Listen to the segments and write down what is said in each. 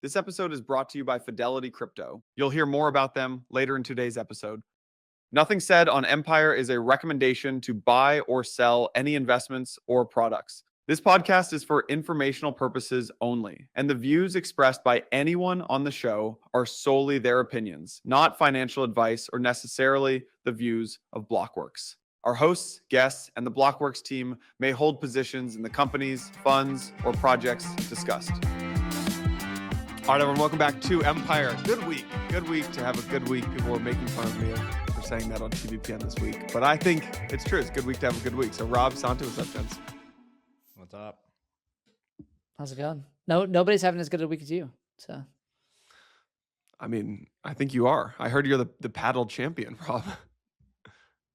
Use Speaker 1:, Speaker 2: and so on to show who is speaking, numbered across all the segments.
Speaker 1: This episode is brought to you by Fidelity Crypto. You'll hear more about them later in today's episode. Nothing said on Empire is a recommendation to buy or sell any investments or products. This podcast is for informational purposes only, and the views expressed by anyone on the show are solely their opinions, not financial advice or necessarily the views of Blockworks. Our hosts, guests, and the Blockworks team may hold positions in the companies, funds, or projects discussed. All right, everyone, welcome back to Empire. Good week to have a good week. People were making fun of me for saying that on TVPN this week, but I think it's true. It's a good week to have a good week. So Rob, Santi, what's up, gents?
Speaker 2: What's up?
Speaker 3: How's it going? Nobody's having as good a week as you. So,
Speaker 1: I mean, I think you are. I heard you're the paddle champion, Rob.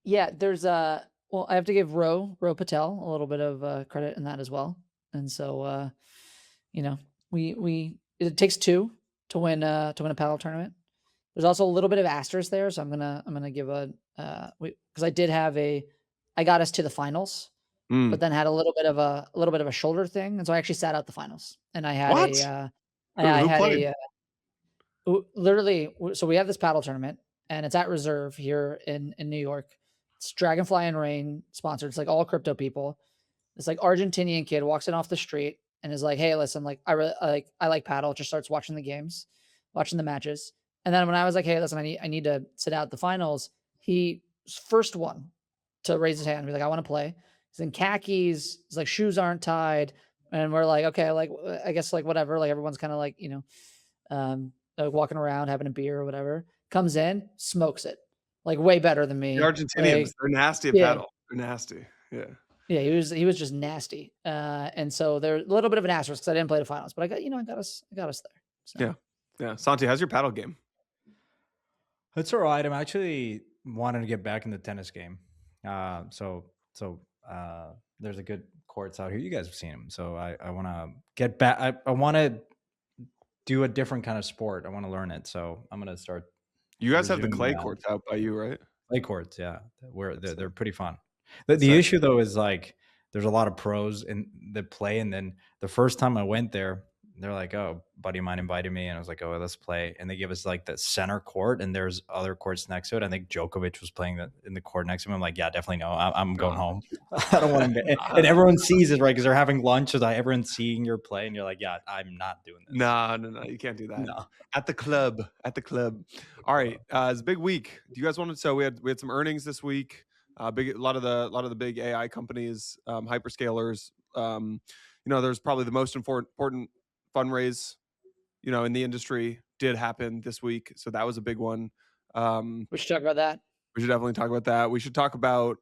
Speaker 3: yeah, there's well, I have to give Ro Patel a little bit of credit in that as well. And so, it takes two to win a paddle tournament. There's also a little bit of asterisk there, so I'm gonna give because I got us to the finals. But then had a little bit of a shoulder thing, and so I actually sat out the finals. And I had literally. So we have this paddle tournament, and it's at Reserve here in New York. It's Dragonfly and Rain sponsored. It's like all crypto people. This like Argentinian kid walks in off the street and is like, "Hey, listen, like I like paddle." Just starts watching the games, watching the matches. And then when I was like, "Hey, listen, I need to sit out the finals," he was first one to raise his hand and be like, "I want to play." He's in khakis. His like shoes aren't tied, and we're like, okay, like I guess like whatever. Like everyone's kind of like like walking around having a beer or whatever. Comes in, smokes it, like way better than me.
Speaker 1: The Argentinians, they're nasty at paddle. They're nasty. Yeah.
Speaker 3: Yeah, he was just nasty. And so there's a little bit of an asterisk because I didn't play the finals, but I got us there. So.
Speaker 1: Yeah. Santi, how's your paddle game?
Speaker 2: It's all right. I'm actually wanting to get back in the tennis game. So there's a good courts out here. You guys have seen them. So I want to get back. I want to do a different kind of sport. I want to learn it. So I'm going to start.
Speaker 1: You guys have the clay courts out by you, right?
Speaker 2: Clay courts. Yeah. They're pretty fun. The issue though, is like, there's a lot of pros in the play. And then the first time I went there, they're like, "Oh, buddy of mine invited me," and I was like, "Oh, let's play." And they give us like the center court, and there's other courts next to it. I think Djokovic was playing in the court next to him. I'm like, "Yeah, definitely no. I'm going home. I don't want to." And everyone sees it, right? Because they're having lunch. Like everyone's seeing your play, and you're like, "Yeah, I'm not doing this."
Speaker 1: No, you can't do that.
Speaker 2: No.
Speaker 1: At the club. All right, it's a big week. Do you guys want to? So we had some earnings this week. A lot of the big AI companies, hyperscalers. There's probably the most important fundraise, in the industry did happen this week. So that was a big one.
Speaker 3: We should talk about that.
Speaker 1: We should definitely talk about that. We should talk about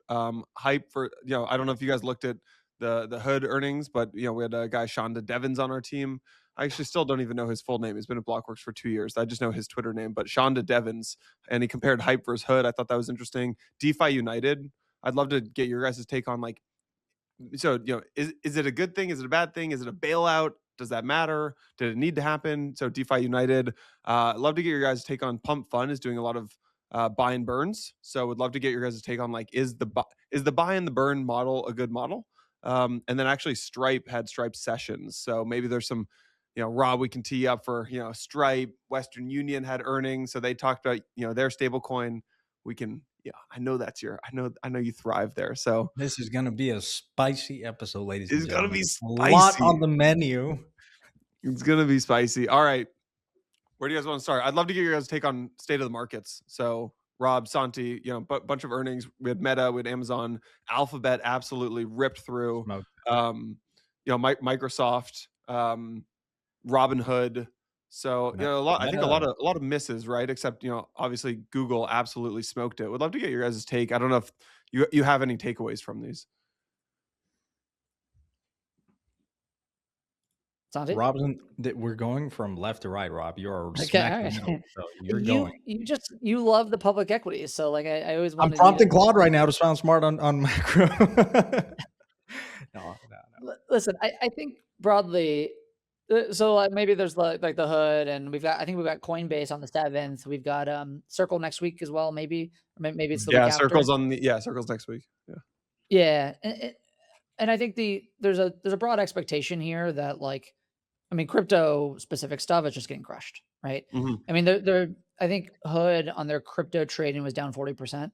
Speaker 1: hype for, I don't know if you guys looked at the Hood earnings, but, we had a guy, Shonda Devins, on our team. I actually still don't even know his full name. He's been at Blockworks for 2 years. I just know his Twitter name, but Shonda Devins, and he compared hype versus Hood. I thought that was interesting. DeFi United. I'd love to get your guys' take on is it a good thing? Is it a bad thing? Is it a bailout? Does that matter? Did it need to happen? So DeFi United, I'd love to get your guys' take on Pump.fun is doing a lot of buy and burns. So would love to get your guys' take on is the buy and the burn model a good model? And then actually Stripe had Stripe sessions. So maybe there's some, Rob, we can tee up for, Stripe. Western Union had earnings. So they talked about, their stablecoin. We can, I know I know you thrive there. So
Speaker 2: this is going to be a spicy episode, ladies and gentlemen.
Speaker 1: It's going to be spicy.
Speaker 2: A lot on the menu.
Speaker 1: It's going to be spicy. All right. Where do you guys want to start? I'd love to get your guys' take on state of the markets. So Rob, Santi, bunch of earnings. We had Meta, we had Amazon, Alphabet absolutely ripped through. Microsoft, Robinhood. So I think a lot of misses, right? Except obviously Google absolutely smoked it. Would love to get your guys' take. I don't know if you have any takeaways from these.
Speaker 3: Santi?
Speaker 2: Robinson, we're going from left to right, Rob. You're
Speaker 3: okay.
Speaker 2: So you're going.
Speaker 3: You love the public equity, so like I always want.
Speaker 2: I'm prompting Claude right now to sound smart on macro. No.
Speaker 3: Listen, I think broadly. So like maybe there's like the Hood, and we've got Coinbase on the 7th. We've got Circle next week as well. Maybe it's the week after.
Speaker 1: Circle's next week.
Speaker 3: Yeah. And I think there's a broad expectation here that like I mean, crypto specific stuff is just getting crushed, right?
Speaker 1: Hmm.
Speaker 3: I mean, I think Hood on their crypto trading was down 40%.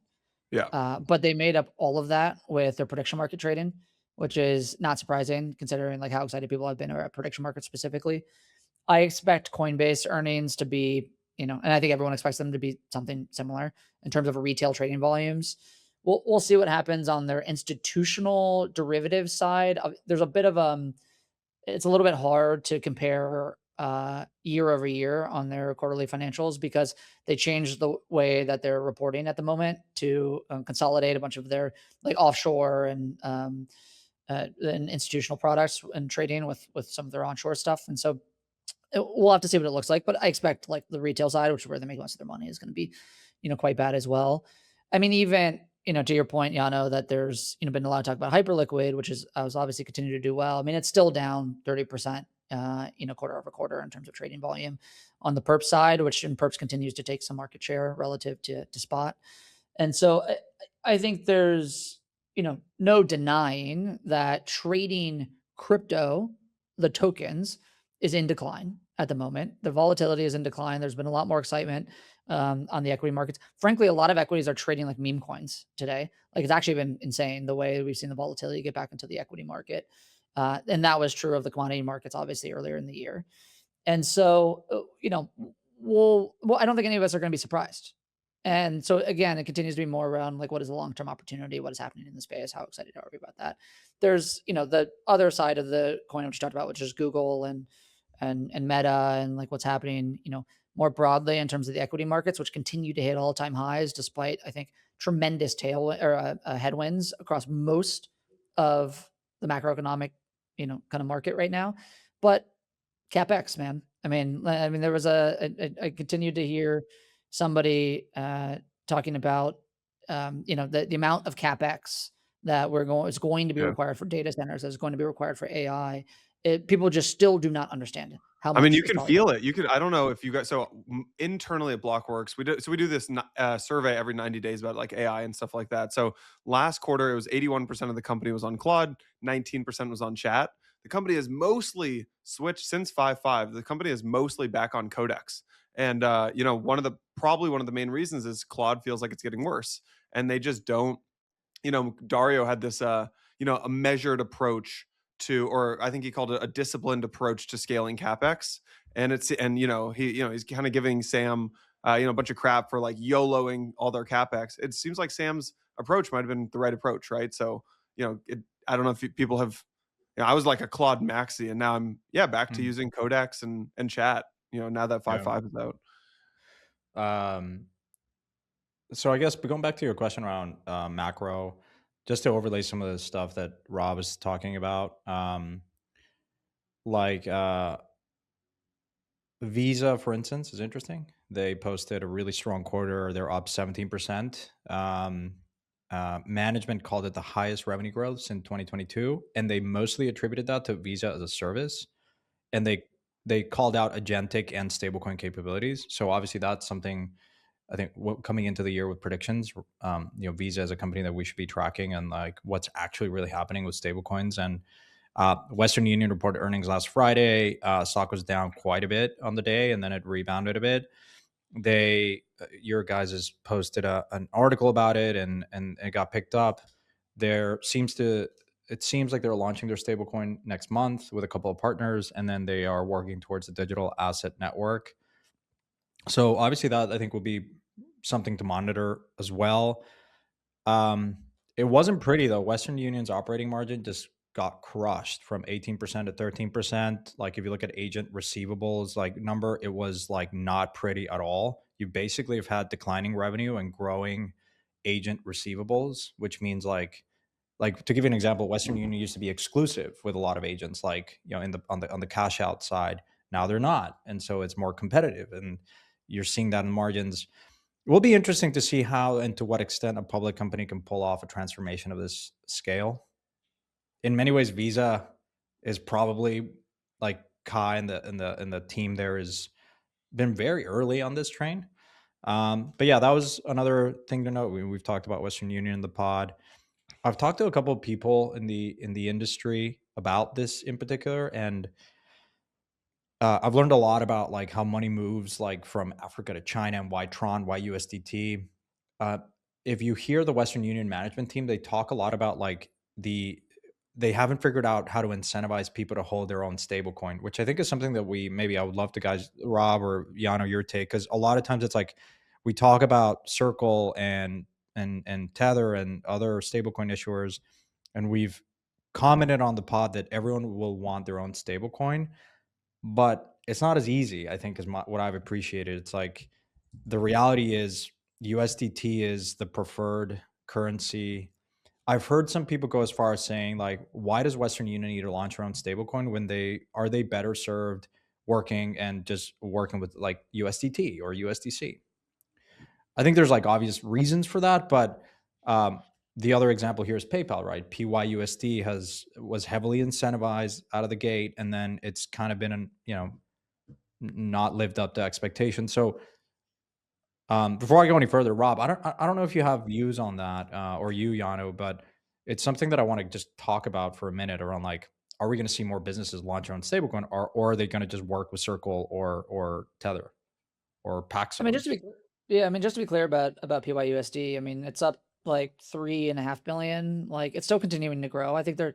Speaker 1: Yeah.
Speaker 3: But they made up all of that with their prediction market trading, which is not surprising considering like how excited people have been about prediction markets specifically. I expect Coinbase earnings to be, and I think everyone expects them to be something similar in terms of retail trading volumes. We'll see what happens on their institutional derivative side. There's a bit of it's a little bit hard to compare year over year on their quarterly financials because they changed the way that they're reporting at the moment to consolidate a bunch of their like offshore and institutional products and trading with some of their onshore stuff. And so we'll have to see what it looks like. But I expect like the retail side, which is where they make most of their money, is going to be, quite bad as well. I mean, even to your point, Yano, that there's been a lot of talk about hyperliquid, which is was obviously continue to do well. I mean, it's still down 30%, quarter over quarter in terms of trading volume on the perp side, which in perps continues to take some market share relative to spot. And so I think there's no denying that trading crypto, the tokens, is in decline at the moment. The volatility is in decline. There's been a lot more excitement on the equity markets. Frankly, a lot of equities are trading like meme coins today. Like it's actually been insane the way we've seen the volatility get back into the equity market. And that was true of the commodity markets, obviously, earlier in the year. And so, I don't think any of us are going to be surprised. And so again, it continues to be more around like what is the long-term opportunity, what is happening in the space, how excited are we about that? There's the other side of the coin which you talked about, which is Google and Meta and like what's happening, more broadly in terms of the equity markets, which continue to hit all-time highs despite I think tremendous headwinds across most of the macroeconomic kind of market right now. But CapEx, man. I mean, there was I continued to hear somebody talking about, the amount of CapEx that is going to be
Speaker 1: Yeah.
Speaker 3: required for data centers, that's going to be required for AI. People just still do not understand how much.
Speaker 1: I mean, you
Speaker 3: is
Speaker 1: can
Speaker 3: probably
Speaker 1: feel it. I don't know if you guys, internally at Blockworks, we do this survey every 90 days about like AI and stuff like that. So last quarter, it was 81% of the company was on Claude, 19% was on chat. The company has mostly switched since 5.5. The company is mostly back on Codex. And, probably one of the main reasons is Claude feels like it's getting worse. And they just don't, Dario had this, a measured approach to, or I think he called it a disciplined approach to scaling capex. And he's kind of giving Sam, a bunch of crap for like YOLOing all their capex. It seems like Sam's approach might have been the right approach, right? So, I don't know if people have, I was like a Claude Maxi, and now I'm back to using Codex and chat. Now that 5.5 is out.
Speaker 2: So I guess going back to your question around macro, just to overlay some of the stuff that Rob is talking about, like Visa, for instance, is interesting. They posted a really strong quarter. They're up 17%. Management called it the highest revenue growth since 2022, and they mostly attributed that to Visa as a service. And they called out agentic and stablecoin capabilities. So obviously that's something I think coming into the year with predictions, Visa is a company that we should be tracking and like what's actually really happening with stablecoins. And Western Union reported earnings last Friday. Stock was down quite a bit on the day, and then it rebounded a bit. Your guys has posted an article about it, and it got picked up. It seems like they're launching their stablecoin next month with a couple of partners, and then they are working towards the digital asset network. So obviously that I think will be something to monitor as well. It wasn't pretty though. Western Union's operating margin just got crushed from 18% to 13%. Like if you look at agent receivables, like number, it was like not pretty at all. You basically have had declining revenue and growing agent receivables, which means like to give you an example, Western Union used to be exclusive with a lot of agents, like on the cash out side. Now they're not, and so it's more competitive, and you're seeing that in margins. It will be interesting to see how and to what extent a public company can pull off a transformation of this scale. In many ways, Visa is probably like Kai and the team there has been very early on this train. But yeah, that was another thing to note. We've talked about Western Union in the pod. I've talked to a couple of people in the industry about this in particular, and I've learned a lot about like how money moves like from Africa to China and why Tron, why USDT. Uh, if you hear the Western Union management team, they talk a lot about like they haven't figured out how to incentivize people to hold their own stablecoin, which I think is something that I would love to guys, Rob or Yano, your take, because a lot of times it's like we talk about Circle and Tether and other stablecoin issuers, and we've commented on the pod that everyone will want their own stablecoin, but it's not as easy, I think, what I've appreciated. It's like the reality is USDT is the preferred currency. I've heard some people go as far as saying, like, why does Western Union need to launch their own stablecoin when they better served working with like USDT or USDC? I think there's like obvious reasons for that, but the other example here is PayPal, right? PYUSD was heavily incentivized out of the gate, and then it's kind of been, not lived up to expectations. So before I go any further, Rob, I don't know if you have views on that, or you, Yano, but it's something that I want to just talk about for a minute around like, are we going to see more businesses launch their own stablecoin, or are they going to just work with Circle or Tether or
Speaker 3: I mean,
Speaker 2: Paxos?
Speaker 3: just to be clear about PYUSD, I mean, it's up like 3.5 billion. Like, it's still continuing to grow. I think they're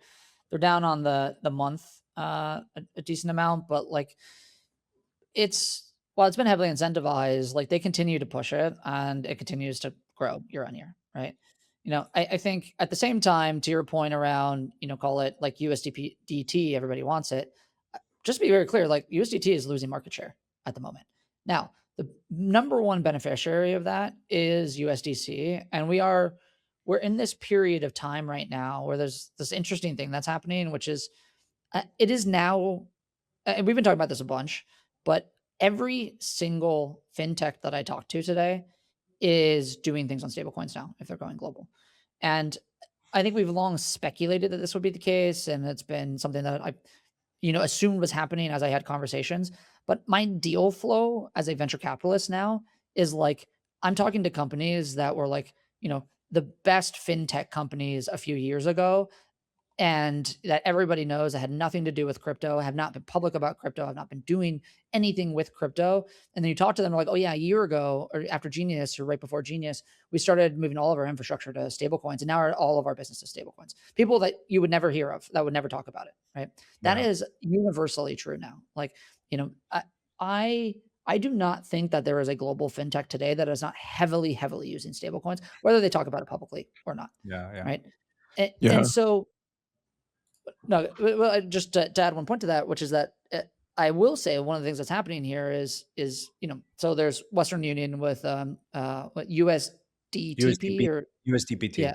Speaker 3: down on the month a decent amount, but like while it's been heavily incentivized, like they continue to push it and it continues to grow year on year, right? I think at the same time, to your point around, call it like USDT, everybody wants it. Just to be very clear, like USDT is losing market share at the moment. Now, the number one beneficiary of that is USDC, and we're in this period of time right now where there's this interesting thing that's happening, which is it is now, and we've been talking about this a bunch, but every single fintech that I talked to today is doing things on stablecoins now if they're going global. And I think we've long speculated that this would be the case, and it's been something that I assumed was happening as I had conversations. But my deal flow as a venture capitalist now is like, I'm talking to companies that were like, the best fintech companies a few years ago, and that everybody knows that had nothing to do with crypto, have not been public about crypto, have not been doing anything with crypto. And then you talk to them, they're like, oh yeah, a year ago or after Genius or right before Genius, we started moving all of our infrastructure to stablecoins, and now all of our business is stablecoins. People that you would never hear of, that would never talk about it, right? That
Speaker 2: Yeah.
Speaker 3: is universally true now. Like, I do not think that there is a global fintech today that is not heavily using stablecoins, whether they talk about it publicly or not,
Speaker 2: Yeah.
Speaker 3: right?
Speaker 1: Yeah.
Speaker 3: And so no, well, just to add one point to that, which is that I will say one of the things that's happening here is so there's Western Union with what, USDTP or
Speaker 2: USDPT,
Speaker 3: yeah,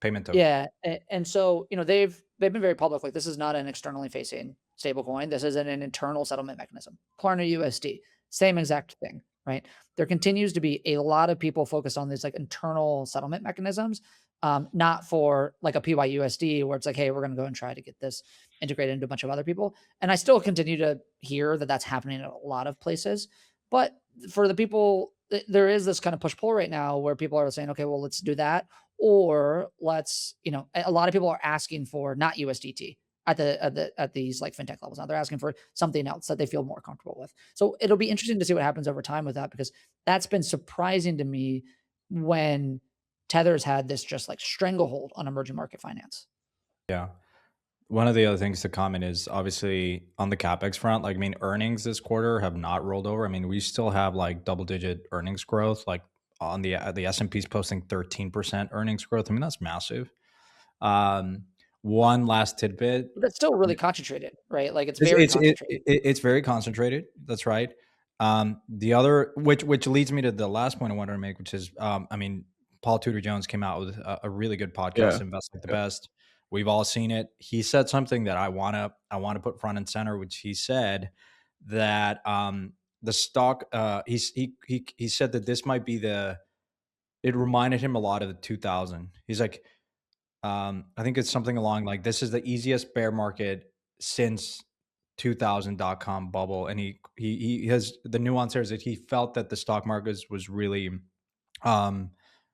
Speaker 2: payment token.
Speaker 3: yeah, and so they've been very public. Like, this is not an externally facing stablecoin. This is an internal settlement mechanism. Klarna USD, same exact thing, right? There continues to be a lot of people focused on these like internal settlement mechanisms, not for like a PYUSD where it's like, hey, we're going to go and try to get this integrated into a bunch of other people. And I still continue to hear that that's happening in a lot of places. But for the people, there is this kind of push pull right now where people are saying, okay, well, let's do that. Or let's, a lot of people are asking for not USDT at these like fintech levels. Now they're asking for something else that they feel more comfortable with. So it'll be interesting to see what happens over time with that, because that's been surprising to me when Tether's had this just like stranglehold on emerging market finance.
Speaker 2: Yeah. One of the other things to comment is obviously on the CapEx front, like, I mean, earnings this quarter have not rolled over. I mean, we still have like double-digit earnings growth, like on the S&P's posting 13% earnings growth. I mean, that's massive. One last tidbit.
Speaker 3: But that's still really concentrated, right? Like, it's
Speaker 2: It's
Speaker 3: very
Speaker 2: it's
Speaker 3: concentrated.
Speaker 2: it's very concentrated. That's right. The other, which leads me to the last point I wanted to make, which is, I mean, Paul Tudor Jones came out with a really good podcast,
Speaker 1: Yeah.
Speaker 2: Invest Like the Best. We've all seen it. He said something that I wanna put front and center, which he said that the stock. He said that this might be it reminded him a lot of the 2000. He's like, I think it's something along like, this is the easiest bear market since 2000.com bubble. And he has the nuance here is that he felt that the stock market was really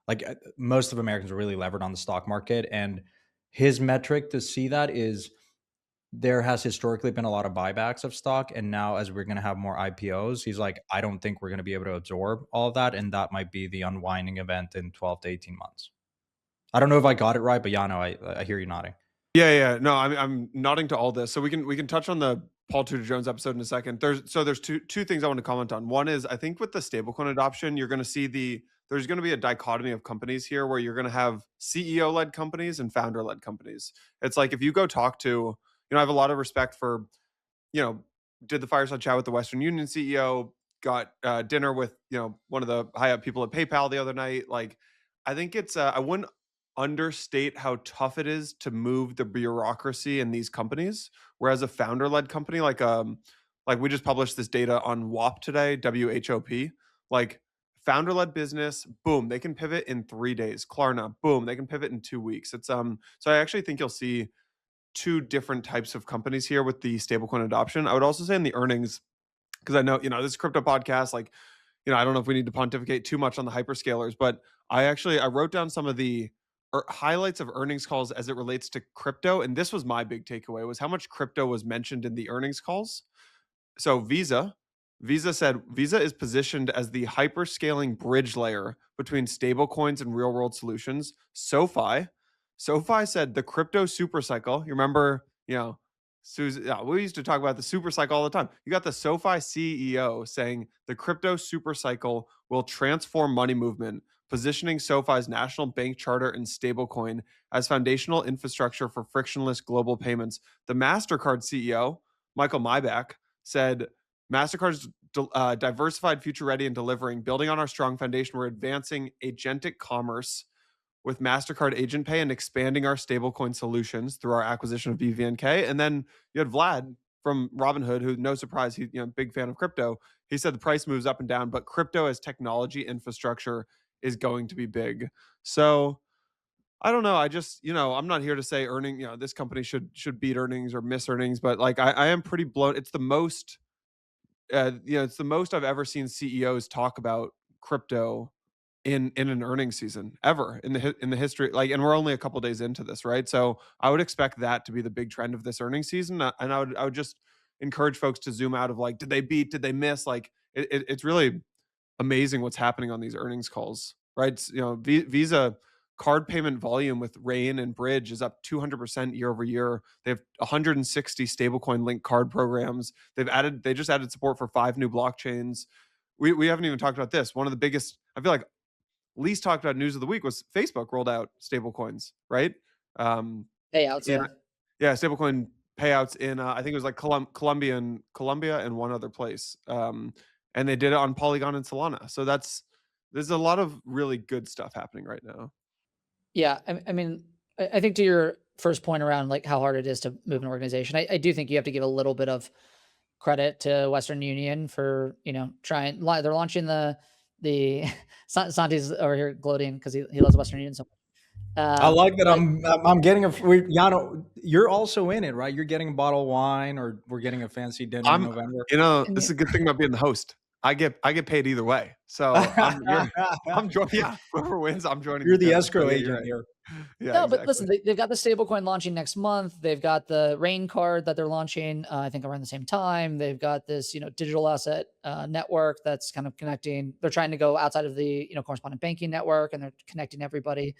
Speaker 2: like most of Americans are really levered on the stock market. And his metric to see that is there has historically been a lot of buybacks of stock. And now, as we're going to have more IPOs, he's like, I don't think we're going to be able to absorb all of that. And that might be the unwinding event in 12 to 18 months. I don't know if I got it right, but yeah, no, I hear you nodding.
Speaker 1: Yeah. No, I'm nodding to all this. So we can touch on the Paul Tudor Jones episode in a second. There's two things I want to comment on. One is, I think with the stablecoin adoption, you're going to see there's going to be a dichotomy of companies here where you're going to have CEO led companies and founder led companies. It's like, if you go talk to, I have a lot of respect for, did the fireside chat with the Western Union CEO, got dinner with, one of the high up people at PayPal the other night. Like, I think it's, I wouldn't understate how tough it is to move the bureaucracy in these companies. Whereas a founder led company, like we just published this data on WOP today, WHOP, like founder led business, boom, they can pivot in 3 days. Klarna, boom, they can pivot in 2 weeks. It's, so I actually think you'll see two different types of companies here with the stablecoin adoption. I would also say in the earnings, because I know, this is a crypto podcast, like, I don't know if we need to pontificate too much on the hyperscalers, but I wrote down some of the highlights of earnings calls as it relates to crypto. And this was my big takeaway, was how much crypto was mentioned in the earnings calls. So Visa said Visa is positioned as the hyperscaling bridge layer between stablecoins and real world solutions. SoFi said the crypto super cycle. You remember, Susan, we used to talk about the super cycle all the time. You got the SoFi CEO saying the crypto super cycle will transform money movement, positioning SoFi's national bank charter and stablecoin as foundational infrastructure for frictionless global payments. The MasterCard CEO, Michael Maybach, said MasterCard's diversified, future ready, and delivering. Building on our strong foundation, we're advancing agentic commerce with MasterCard Agent Pay and expanding our stablecoin solutions through our acquisition of BVNK. And then you had Vlad from Robinhood, who, no surprise, he's big fan of crypto. He said the price moves up and down, but crypto as technology infrastructure is going to be big. So I don't know. I just, I'm not here to say this company should beat earnings or miss earnings, but like I am pretty blown. It's the most, it's the most I've ever seen CEOs talk about crypto in an earnings season ever in the history. Like, and we're only a couple days into this, right? So I would expect that to be the big trend of this earnings season. And I would just encourage folks to zoom out of like, did they beat? Did they miss? Like, it's really amazing what's happening on these earnings calls, right? Visa card payment volume with Rain and Bridge is up 200% year over year. They have 160 stablecoin linked card programs. They just added support for 5 new blockchains. We haven't even talked about this. One of the biggest, I feel like, least talked about news of the week was Facebook rolled out stablecoins, right?
Speaker 3: Payouts,
Speaker 1: yeah, stablecoin payouts in I think it was like Colombia and one other place, and they did it on Polygon and Solana. So there's a lot of really good stuff happening right now.
Speaker 3: Yeah, I mean, I think to your first point around like how hard it is to move an organization, I do think you have to give a little bit of credit to Western Union for trying. They're launching the Santi's over here gloating because he loves Western Union so much.
Speaker 2: I like that. I'm getting Yano, you're also in it, right? You're getting a bottle of wine, or we're getting a fancy dinner in November.
Speaker 1: This is a good thing about being the host. I get paid either way. So I'm joining. Yeah, whoever wins, I'm joining.
Speaker 2: You're the escrow agent here.
Speaker 3: Yeah, no, exactly. But listen, they've got the stablecoin launching next month. They've got the Rain card that they're launching, I think around the same time. They've got this, digital asset network that's kind of connecting. They're trying to go outside of the, correspondent banking network, and they're connecting everybody.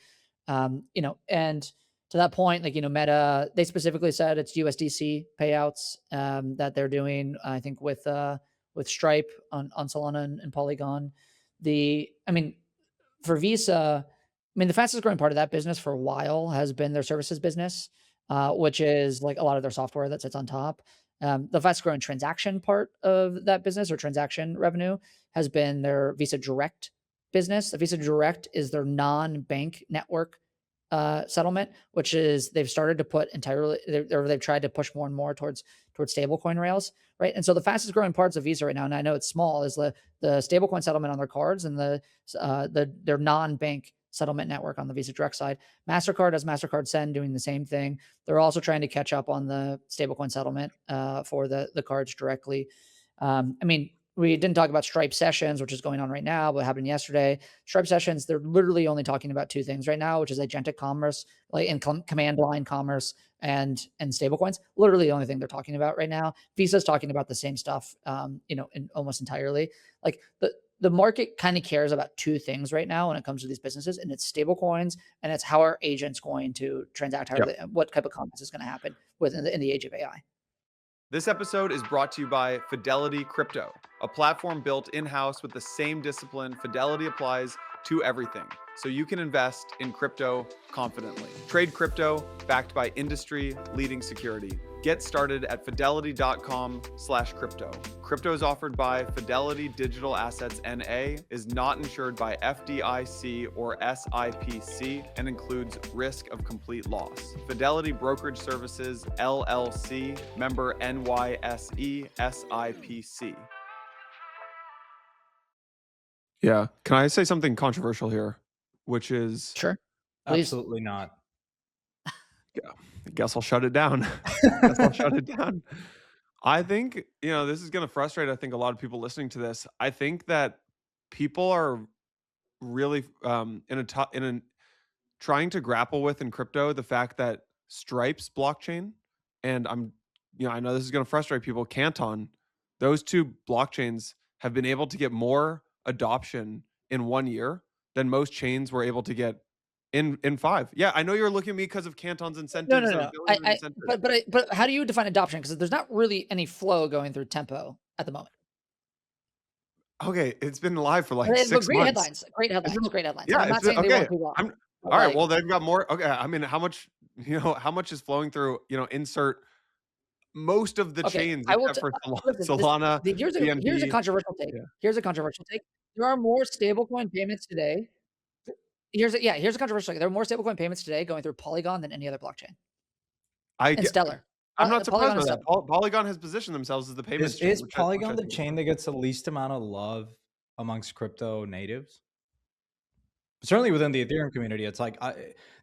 Speaker 3: And to that point, like, Meta, they specifically said it's USDC payouts that they're doing, I think with Stripe on Solana and Polygon. For Visa, the fastest growing part of that business for a while has been their services business, which is like a lot of their software that sits on top. The fastest growing transaction part of that business, or transaction revenue, has been their Visa Direct business. The Visa Direct is their non-bank network settlement, which is they've started to put entirely, or they've tried to push more and more towards stablecoin rails, right? And so the fastest growing parts of Visa right now, and I know it's small, is the stablecoin settlement on their cards and their non-bank settlement network on the Visa Direct side. MasterCard has MasterCard Send doing the same thing. They're also trying to catch up on the stablecoin settlement for the cards directly. we didn't talk about Stripe sessions, which is going on right now, what happened yesterday. Stripe sessions, they're literally only talking about two things right now, which is agentic commerce, like in command line commerce and stablecoins. Literally the only thing they're talking about right now. Visa's talking about the same stuff, almost entirely. Like the market kind of cares about two things right now when it comes to these businesses, and it's stablecoins and it's how are agents going to transact, what type of commerce is going to happen in the age of AI.
Speaker 1: This episode is brought to you by Fidelity Crypto, a platform built in-house with the same discipline Fidelity applies to everything, so you can invest in crypto confidently. Trade crypto backed by industry-leading security. Get started at fidelity.com/crypto. Crypto is offered by Fidelity Digital Assets NA, is not insured by FDIC or SIPC, and includes risk of complete loss. Fidelity Brokerage Services, LLC, member NYSE, SIPC. Yeah. Can I say something controversial here? Which is...
Speaker 3: Sure. Please.
Speaker 2: Absolutely not.
Speaker 1: Yeah. I guess I'll shut it down. I think, this is going to frustrate, I think, a lot of people listening to this. I think that people are really trying to grapple with in crypto the fact that Stripe's blockchain, and I know this is going to frustrate people, Canton, those two blockchains have been able to get more adoption in 1 year than most chains were able to get in 5. Yeah, I know you're looking at me because of Canton's incentives.
Speaker 3: No. But how do you define adoption? Because there's not really any flow going through Tempo at the moment.
Speaker 1: Okay, it's been live for like 6 months.
Speaker 3: Great headlines.
Speaker 1: Yeah,
Speaker 3: I'm not saying they won't do well.
Speaker 1: All right, well, they've got more. Okay, I mean, how much is flowing through, insert most of the chains except for Solana.
Speaker 3: Here's a controversial take. There are more stablecoin payments today. Here's a controversial take. There are more stablecoin payments today going through Polygon than any other blockchain. And Stellar.
Speaker 1: I'm not surprised by that. Polygon has positioned themselves as the payments chain.
Speaker 2: Is Polygon the chain that gets the least amount of love amongst crypto natives? Certainly within the Ethereum community, it's like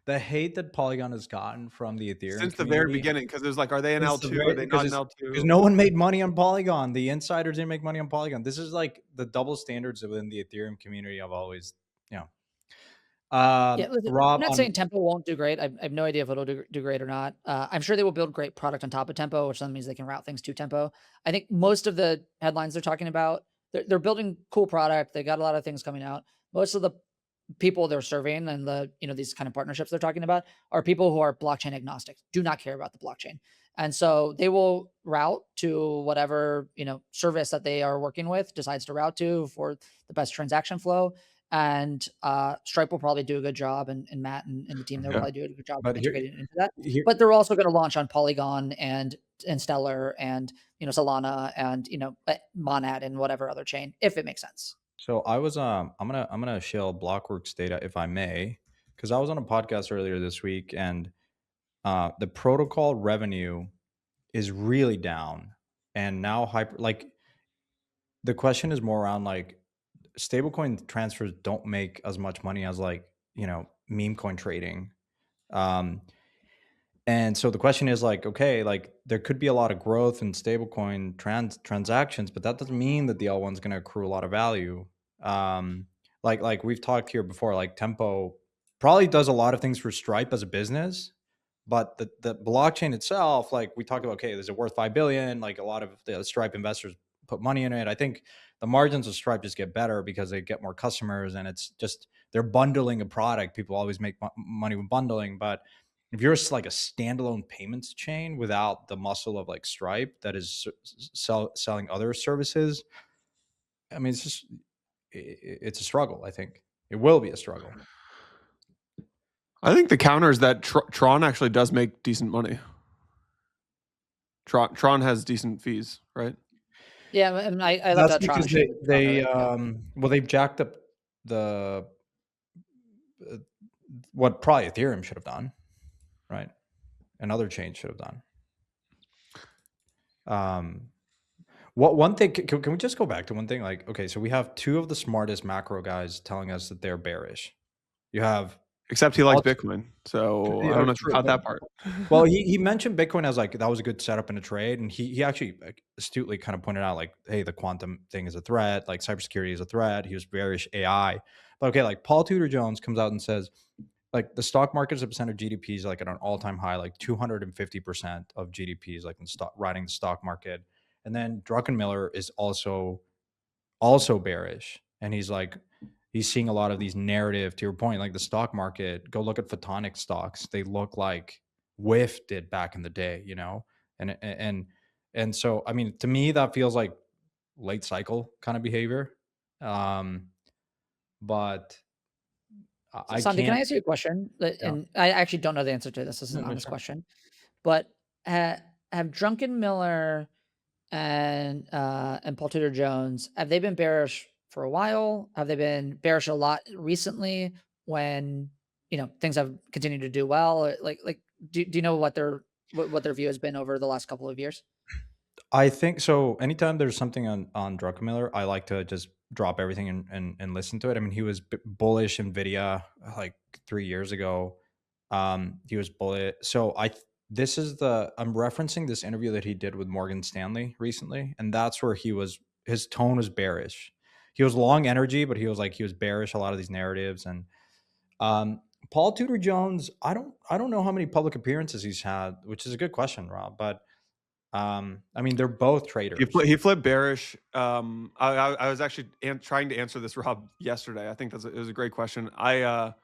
Speaker 2: the hate that Polygon has gotten from the Ethereum
Speaker 1: since the very beginning, because there's like, are they an L2? Are they not an L2?
Speaker 2: Because no one made money on Polygon. The insiders didn't make money on Polygon. This is like the double standards within the Ethereum community. I've always,
Speaker 3: listen, I'm not saying Tempo won't do great. I have no idea if it'll do great or not. I'm sure they will build great product on top of Tempo, which then means they can route things to Tempo. I think most of the headlines they're talking about, they're building cool product. They got a lot of things coming out. Most of the people they're surveying and these kind of partnerships they're talking about are people who are blockchain agnostic, do not care about the blockchain. And so they will route to whatever, service that they are working with decides to route to for the best transaction flow. And Stripe will probably do a good job, and Matt and the team there will probably do a good job of integrating into that. But they're also going to launch on Polygon and Stellar and Solana and Monad and whatever other chain, if it makes sense.
Speaker 2: So I was I'm gonna share Blockworks data if I may, because I was on a podcast earlier this week, and the protocol revenue is really down, and now the question is more around like stablecoin transfers don't make as much money as meme coin trading. And so the question is like, okay, like there could be a lot of growth in stablecoin transactions, but that doesn't mean that the L1's going to accrue a lot of value. Like we've talked here before, like Tempo probably does a lot of things for Stripe as a business, but the blockchain itself, like we talked about, okay, is it worth 5 billion? Like a lot of the Stripe investors put money in it. I think the margins of Stripe just get better because they get more customers, and it's just they're bundling a product. People always make money with bundling, but if you're like a standalone payments chain without the muscle of like Stripe that is selling other services, I mean, it's a struggle. I think it will be a struggle.
Speaker 1: I think the counter is that Tron actually does make decent money. Tron has decent fees, right?
Speaker 3: Yeah, and I love that Tron.
Speaker 2: They've jacked up the what probably Ethereum should have done, right? Another chain should have done. What one thing? Can we just go back to one thing? Like, okay, so we have two of the smartest macro guys telling us that they're bearish. You have
Speaker 1: Except he likes Bitcoin. So I don't know if you caught that part.
Speaker 2: Well, he mentioned Bitcoin as like, that was a good setup in a trade. And he actually like, astutely kind of pointed out like, hey, the quantum thing is a threat, like cybersecurity is a threat. He was bearish AI. But okay, like Paul Tudor Jones comes out and says, like the stock market as a percent of GDP is like at an all-time high, like 250% of GDP is like in stock, riding the stock market. And then Druckenmiller is also bearish. And he's like, he's seeing a lot of these narrative, to your point, like the stock market. Go look at photonic stocks. They look like WIF did back in the day, you know? And so, I mean, to me, that feels like late cycle kind of behavior. But I
Speaker 3: Sandy, can I
Speaker 2: can't.
Speaker 3: ask you a question?
Speaker 2: Yeah.
Speaker 3: And I actually don't know the answer to this. This is an honest question. But have Druckenmiller and Paul Tudor Jones, have they been bearish for a while? Have they been bearish a lot recently when, you know, things have continued to do well? Like do you know what their view has been over the last couple of years?
Speaker 2: I think so. Anytime there's something on Druckenmiller, I like to just drop everything and listen to it. I mean, he was bullish Nvidia like 3 years ago. He was bullish. So this is I'm referencing this interview that he did with Morgan Stanley recently, and that's where his tone was bearish. He was long energy, but he was bearish a lot of these narratives. And Paul Tudor Jones, I don't know how many public appearances he's had, which is a good question, Rob, but I mean, they're both traders.
Speaker 1: He flipped bearish. I was actually trying to answer this, Rob, yesterday. I think it was a great question. I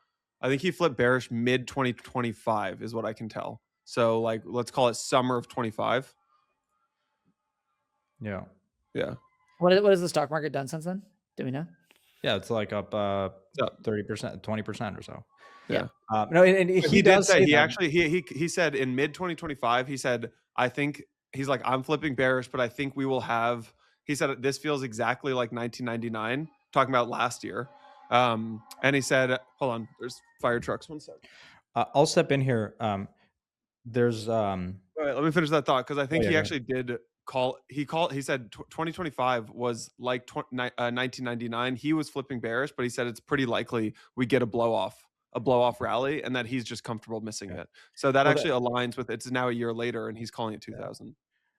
Speaker 1: think he flipped bearish mid 2025 is what I can tell. So like, let's call it summer of 25.
Speaker 2: Yeah.
Speaker 1: Yeah.
Speaker 3: What has the stock market done since then? Do we know?
Speaker 2: Yeah, it's like up 30%, 20% or so.
Speaker 3: Yeah.
Speaker 2: No, and he does say
Speaker 1: he actually he said in mid 2025, he said, I think he's like, I'm flipping bearish, but I think we will have, he said, this feels exactly like 1999, talking about last year. And he said, hold on, there's fire trucks. 1 second.
Speaker 2: I'll step in here. There's
Speaker 1: all right, let me finish that thought, because I think
Speaker 2: he
Speaker 1: actually did he said 2025 was like 1999. He was flipping bearish, but he said it's pretty likely we get a blow off rally, and that he's just comfortable missing it. So that actually aligns with, it's now a year later and he's calling it 2000.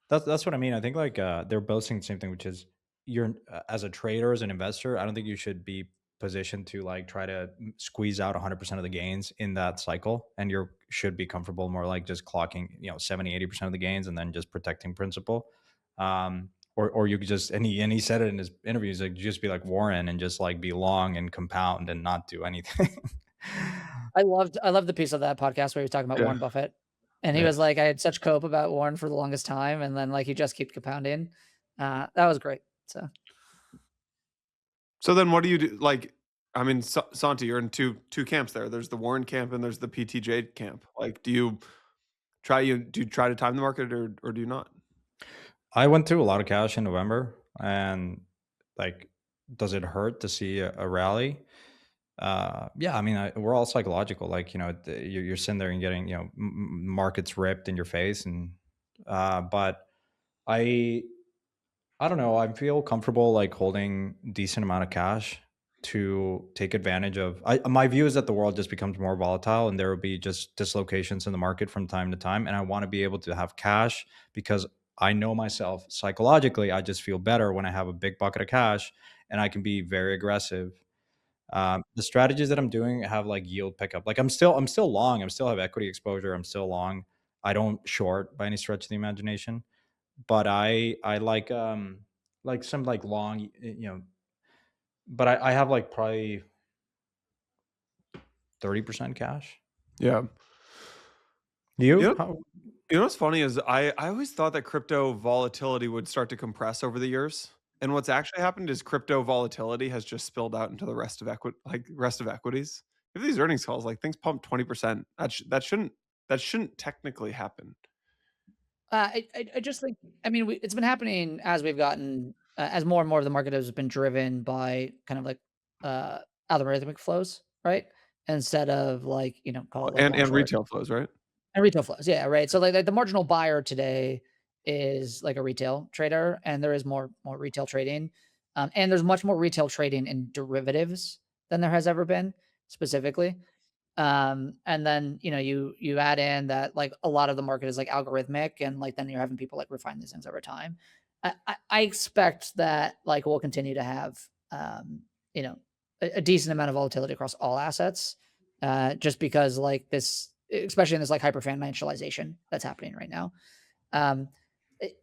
Speaker 2: That's what I mean. I think like they're both saying the same thing, which is you're as a trader, as an investor, I don't think you should be positioned to like try to squeeze out 100% of the gains in that cycle, and you should be comfortable more like just clocking 70-80% of the gains and then just protecting principal. Or you could just, and he said it in his interviews, like just be like Warren and just like be long and compound and not do anything.
Speaker 3: I loved the piece of that podcast where he was talking about Warren Buffett, and he was like, I had such cope about Warren for the longest time, and then like he just keeps compounding. That was great.
Speaker 1: So then what do you do? Like, I mean, Santi, you're in two camps there. There's the Warren camp and there's the PTJ camp. Like, do you try to time the market or do you not?
Speaker 2: I went through a lot of cash in November, and like, does it hurt to see a rally? Yeah, I mean, we're all psychological. Like, you're sitting there and getting, markets ripped in your face, and but I don't know. I feel comfortable like holding decent amount of cash to take advantage of. My view is that the world just becomes more volatile, and there will be just dislocations in the market from time to time. And I want to be able to have cash because I know myself psychologically. I just feel better when I have a big bucket of cash, and I can be very aggressive. The strategies that I'm doing have like yield pickup. Like I'm still long. I still have equity exposure. I'm still long. I don't short by any stretch of the imagination, but I like some like long, but I have like probably 30% cash.
Speaker 1: Yeah.
Speaker 2: You?
Speaker 1: You know what's funny is I always thought that crypto volatility would start to compress over the years. And what's actually happened is crypto volatility has just spilled out into the rest of equities. If these earnings calls, like things pump 20%, that shouldn't technically happen.
Speaker 3: I just think, I mean, it's been happening as we've gotten, as more and more of the market has been driven by kind of like algorithmic flows, right? Instead of like, call it like
Speaker 1: and retail flows, right?
Speaker 3: And retail flows, yeah, right. So like the marginal buyer today is like a retail trader, and there is more retail trading, and there's much more retail trading in derivatives than there has ever been specifically. And then, you add in that like a lot of the market is like algorithmic, and like then you're having people like refine these things over time. I expect that like we'll continue to have you know a decent amount of volatility across all assets, just because like this, especially in this like hyper financialization that's happening right now. Um, it-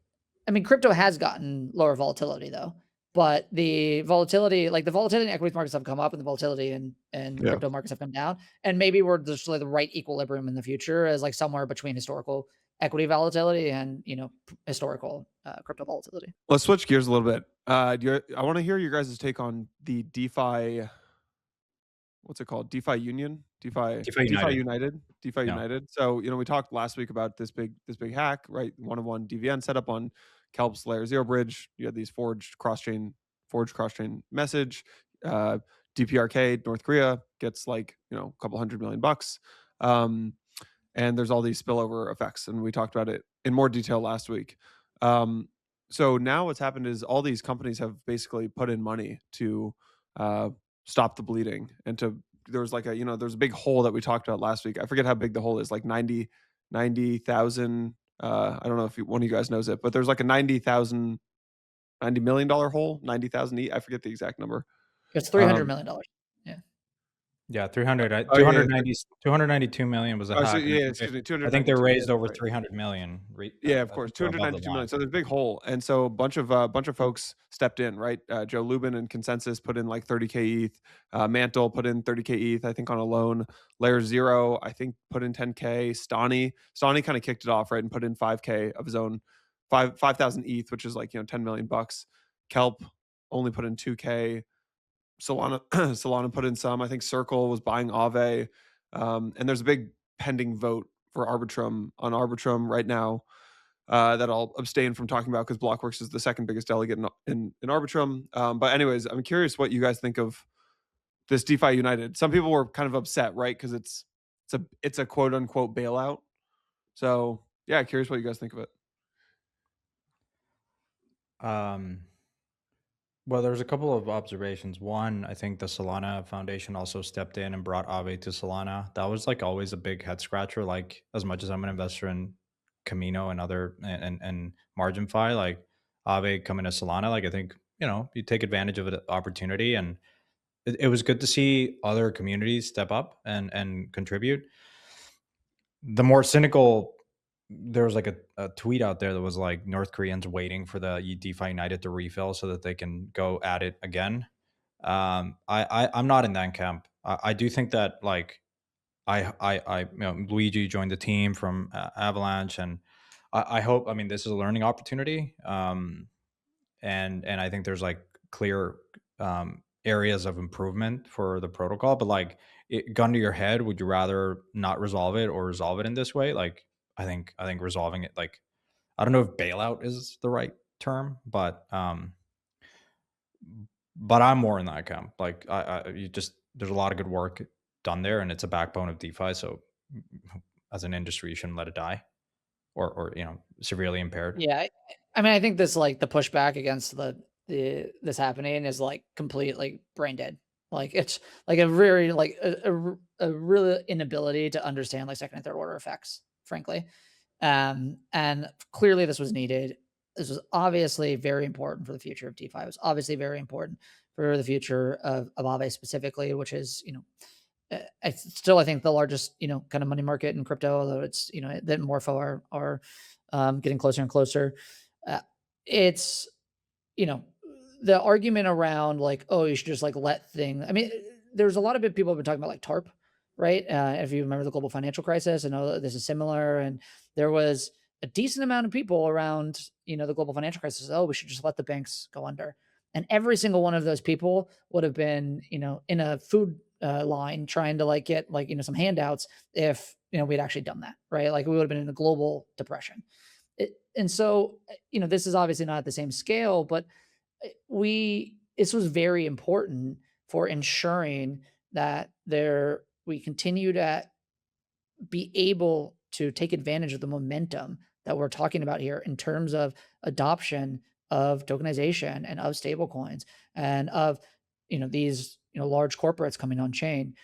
Speaker 3: I mean, crypto has gotten lower volatility though, but the volatility, like the volatility in equity markets have come up, and the volatility in
Speaker 1: Yeah.
Speaker 3: crypto markets have come down. And maybe we're just like the right equilibrium in the future as like somewhere between historical equity volatility and historical crypto volatility.
Speaker 1: Let's switch gears a little bit. I want to hear your guys' take on the DeFi. What's it called? DeFi Union,
Speaker 2: DeFi
Speaker 1: DeFi
Speaker 2: United.
Speaker 1: United, DeFi
Speaker 2: Yeah.
Speaker 1: United. So we talked last week about this big hack, right? One-of-one DVN set up on Kelp's Layer Zero bridge. You had these forged cross chain message. DPRK North Korea gets like a couple $100 million. And there's all these spillover effects, and we talked about it in more detail last week. So now what's happened is all these companies have basically put in money to stop the bleeding, and there was like there's a big hole that we talked about last week. I forget how big the hole is, like 90,000. I don't know if one of you guys knows it, but there's like a $90 million hole, 90,000. I forget the exact number.
Speaker 3: It's $300 million. Yeah.
Speaker 2: Yeah, 300,
Speaker 1: Oh, yeah,
Speaker 2: 292 million was a
Speaker 1: Oh, so
Speaker 2: hack.
Speaker 1: yeah, excuse me,
Speaker 2: I think they
Speaker 1: 292.
Speaker 2: raised over
Speaker 1: Right.
Speaker 2: 300 million.
Speaker 1: Yeah, of
Speaker 2: I
Speaker 1: course,
Speaker 2: think they're above the
Speaker 1: 292 million.
Speaker 2: line.
Speaker 1: So there's a big hole, and so a bunch of folks stepped in, right? Joe Lubin and Consensus put in like 30K ETH. Mantle put in 30K ETH, I think, on a loan. Layer Zero, I think, put in 10K. Stani kind of kicked it off, right, and put in 5K of his own, 5,000 ETH, which is like $10 million. Kelp only put in 2K. Solana put in some. I think Circle was buying Aave, and there's a big pending vote for Arbitrum right now that I'll abstain from talking about because Blockworks is the second biggest delegate in Arbitrum. But anyways, I'm curious what you guys think of this DeFi United. Some people were kind of upset, right? Because it's a quote unquote bailout. So yeah, curious what you guys think of it.
Speaker 2: Well, there's a couple of observations. One, I think the Solana Foundation also stepped in and brought Aave to Solana. That was like always a big head scratcher. Like as much as I'm an investor in Camino and other and MarginFi, like Aave coming to Solana, like I think you take advantage of the opportunity, and it was good to see other communities step up and contribute. The more cynical, there was like a tweet out there that was like North Koreans waiting for the DeFi United to refill so that they can go at it again. I'm not in that camp. I do think that like Luigi joined the team from Avalanche, and I hope. I mean, this is a learning opportunity, and I think there's like clear areas of improvement for the protocol. But like, gun to your head, would you rather not resolve it or resolve it in this way? Like, I think resolving it, like, I don't know if bailout is the right term, but I'm more in that camp. Like, you just there's a lot of good work done there, and it's a backbone of DeFi. So, as an industry, you shouldn't let it die, or severely impaired.
Speaker 3: Yeah, I mean, I think this like the pushback against this happening is like complete like brain dead. Like it's like a very like a real inability to understand like second and third order effects, frankly. And clearly this was needed. This was obviously very important for the future of DeFi. It was obviously very important for the future of Aave specifically, which is I think the largest kind of money market in crypto, although it's that Morpho are getting closer and closer. It's you know the argument around like, oh, you should just like let things. I mean, there's a lot of people have been talking about like TARP, right? If you remember the global financial crisis, I know that this is similar, and there was a decent amount of people around the global financial crisis. Oh, we should just let the banks go under, and every single one of those people would have been in a food line trying to like get like some handouts if we'd actually done that, right? Like we would have been in a global depression. And so this is obviously not at the same scale, but this was very important for ensuring that we continue to be able to take advantage of the momentum that we're talking about here in terms of adoption of tokenization and of stablecoins and of these large corporates coming on chain.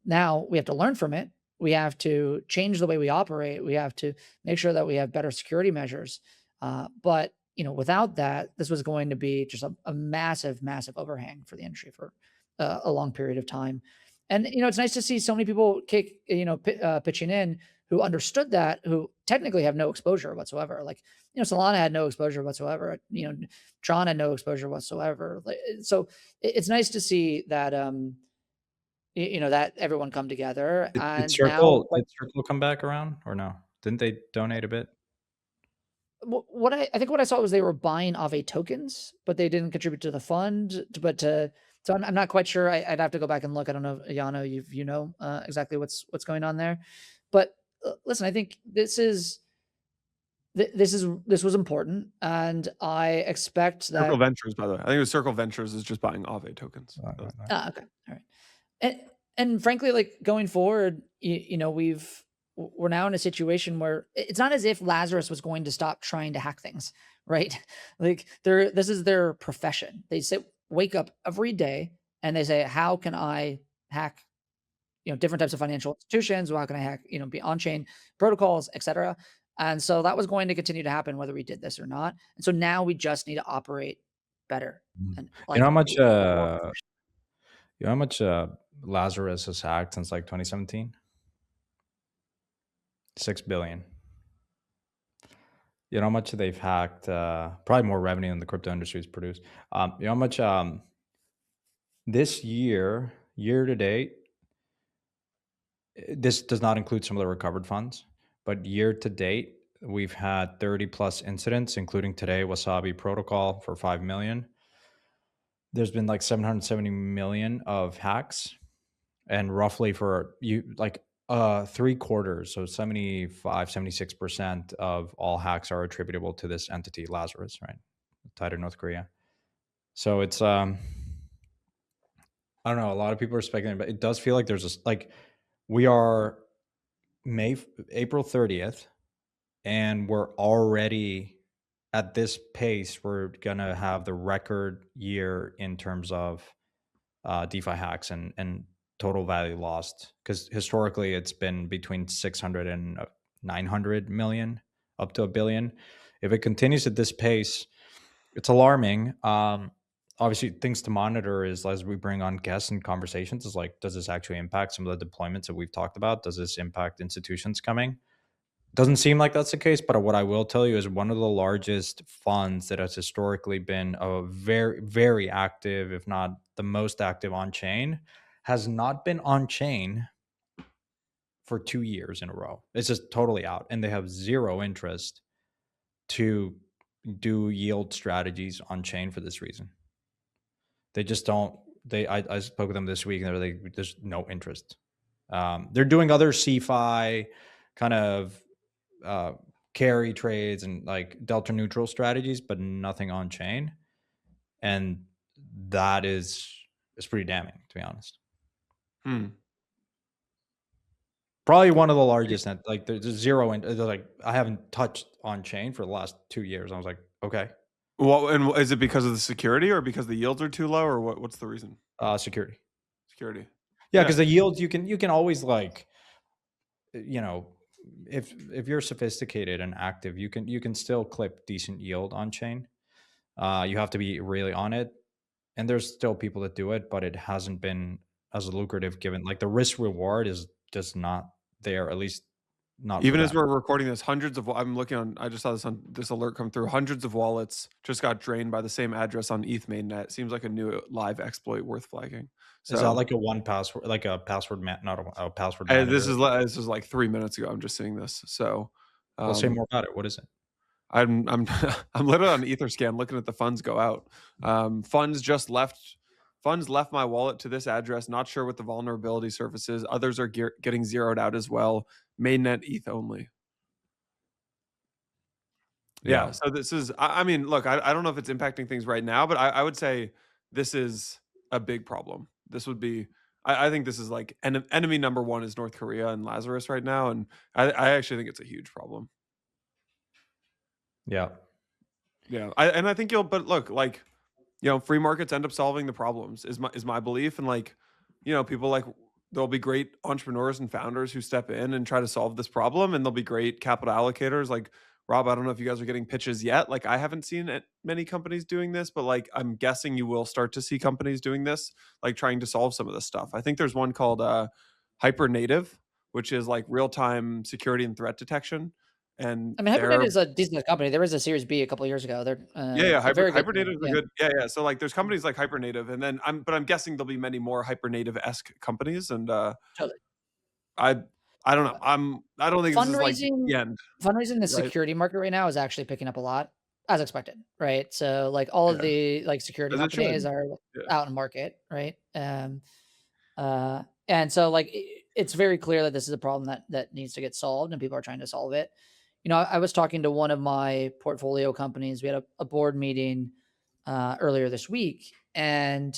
Speaker 3: Now we have to learn from it. We have to change the way we operate. We have to make sure that we have better security measures. But without that, this was going to be just a massive, massive overhang for the industry for a long period of time. And it's nice to see so many people pitching in who understood that, who technically have no exposure whatsoever. Like Solana had no exposure whatsoever. John had no exposure whatsoever. So it's nice to see that that everyone come together.
Speaker 2: Did
Speaker 3: And now
Speaker 2: Circle come back around or no? Didn't they donate a bit?
Speaker 3: what I think what I saw was they were buying Aave tokens, but they didn't contribute to the fund. So I'm not quite sure. I'd have to go back and look. I don't know, Yano, you know exactly what's going on there. But listen, I think this was important, and I expect that.
Speaker 1: Circle Ventures, by the way. I think it was Circle Ventures is just buying Aave tokens.
Speaker 2: Right.
Speaker 3: Okay, all right. And frankly, like going forward, we're now in a situation where it's not as if Lazarus was going to stop trying to hack things, right? Like this is their profession. They wake up every day and they say, how can I hack, different types of financial institutions? How can I hack, be on-chain protocols, etc. And so that was going to continue to happen whether we did this or not. And so now we just need to operate better. And
Speaker 2: you know how much Lazarus has hacked since like 2017? 6 billion. You know how much they've hacked? Probably more revenue than the crypto industry has produced. You know how much this year to date, this does not include some of the recovered funds, but year to date, we've had 30 plus incidents, including today, Wasabi Protocol for 5 million. There's been like 770 million of hacks, and roughly for like 3/4, so 76% of all hacks are attributable to this entity, Lazarus, right? Tied to North Korea. So it's I don't know, a lot of people are speculating, but it does feel like there's we are April 30th, and we're already at this pace. We're gonna have the record year in terms of DeFi hacks and total value lost, because historically it's been between 600 and 900 million up to $1 billion. If it continues at this pace, it's alarming. Obviously, things to monitor is, as we bring on guests and conversations, is like, does this actually impact some of the deployments that we've talked about? Does this impact institutions coming? Doesn't seem like that's the case, but what I will tell you is one of the largest funds that has historically been a very, very active, if not the most active on chain, has not been on chain for 2 years in a row. It's just totally out, and they have zero interest to do yield strategies on chain for this reason. They just don't. I spoke with them this week, and they're like, there's no interest. They're doing other CeFi kind of carry trades and like delta neutral strategies, but nothing on chain, and that is pretty damning, to be honest. Probably one of the largest. Like there's zero, and like I haven't touched on chain for the last 2 years. I was like, okay.
Speaker 1: Well, and is it because of the security or because the yields are too low, or what's the reason?
Speaker 2: Security. Yeah, because the yields you can always, like, if you're sophisticated and active, you can still clip decent yield on chain. You have to be really on it, and there's still people that do it, but it hasn't been as lucrative, given like the risk reward is just not there, at least not
Speaker 1: even as we're recording this. I just saw this alert come through. Hundreds of wallets just got drained by the same address on ETH mainnet. Seems like a new live exploit worth flagging. So,
Speaker 2: is that like a one password, like a password not a password?
Speaker 1: This is like 3 minutes ago. I'm just seeing this. So
Speaker 2: we'll say more about it. What is it?
Speaker 1: I'm literally on Etherscan looking at the funds go out. Funds left my wallet to this address. Not sure what the vulnerability surface is. Others are getting zeroed out as well. Mainnet ETH only. Yeah. So this is, I mean, look, I don't know if it's impacting things right now, but I would say this is a big problem. This would be, I think this is like enemy number one is North Korea and Lazarus right now. And I actually think it's a huge problem.
Speaker 2: Yeah.
Speaker 1: I think but look, like, free markets end up solving the problems is my belief. And like, people like there'll be great entrepreneurs and founders who step in and try to solve this problem, and there'll be great capital allocators. Like Rob, I don't know if you guys are getting pitches yet. Like I haven't seen many companies doing this, but like I'm guessing you will start to see companies doing this, like trying to solve some of this stuff. I think there's one called Hypernative, which is like real-time security and threat detection. And
Speaker 3: I mean,
Speaker 1: they're
Speaker 3: Hypernet is a decent company. There was a Series B a couple years ago.
Speaker 1: yeah,
Speaker 3: They're very good.
Speaker 1: Hypernative is a
Speaker 3: Yeah,
Speaker 1: good So like there's companies like Hypernative, and then I'm guessing there'll be many more Hypernative-esque companies, and
Speaker 3: totally.
Speaker 1: I I don't know. I don't think this is like
Speaker 3: Fundraising
Speaker 1: the end,
Speaker 3: in the
Speaker 1: right?
Speaker 3: security market right now is actually picking up a lot, as expected, right? So like all of
Speaker 1: Yeah,
Speaker 3: the like security
Speaker 1: as it
Speaker 3: companies
Speaker 1: should.
Speaker 3: are
Speaker 1: Yeah.
Speaker 3: out in market, right? And so like it's very clear that this is a problem that needs to get solved, and people are trying to solve it. You know, I was talking to one of my portfolio companies. We had a board meeting earlier this week, and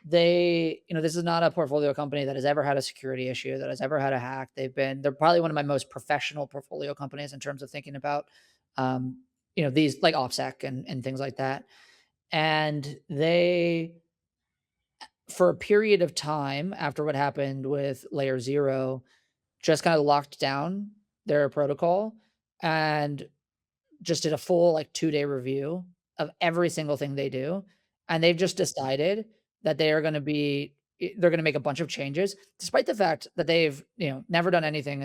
Speaker 3: they, you know, this is not a portfolio company that has ever had a security issue, that has ever had a hack. They're probably one of my most professional portfolio companies in terms of thinking about, um, you know, these like OPSEC and things like that. And they, for a period of time after what happened with Layer Zero, just kind of locked down their protocol and just did a full like 2-day review of every single thing they do, and they've just decided that they are gonna be they're gonna make a bunch of changes, despite the fact that they've, you know, never done anything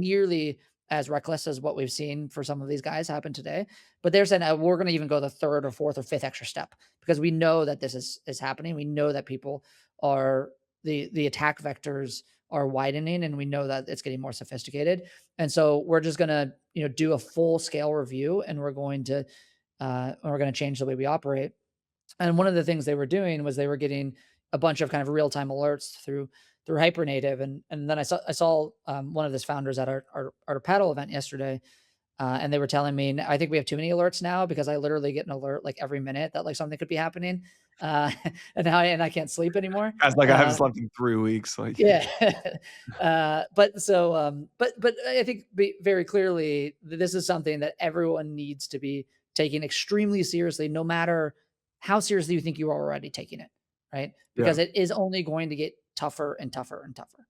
Speaker 3: nearly as reckless as what we've seen for some of these guys happen today. But they're saying, we're gonna even go the 3rd or 4th or 5th extra step because we know that this is happening. We know that people are the attack vectors are widening, and we know that it's getting more sophisticated. And so we're just gonna, you know, do a full scale review, and we're gonna change the way we operate. And one of the things they were doing was they were getting a bunch of kind of real time alerts through Hypernative, and then I saw one of those founders at our paddle event yesterday, and they were telling me, I think we have too many alerts now because I literally get an alert like every minute that like something could be happening, uh, and I can't sleep anymore.
Speaker 1: Guys, like I haven't slept in 3 weeks. Like
Speaker 3: Yeah. But I think very clearly this is something that everyone needs to be taking extremely seriously, no matter how seriously you think you are already taking it, right?
Speaker 1: yeah.
Speaker 3: Because it is only going to get tougher and tougher and tougher.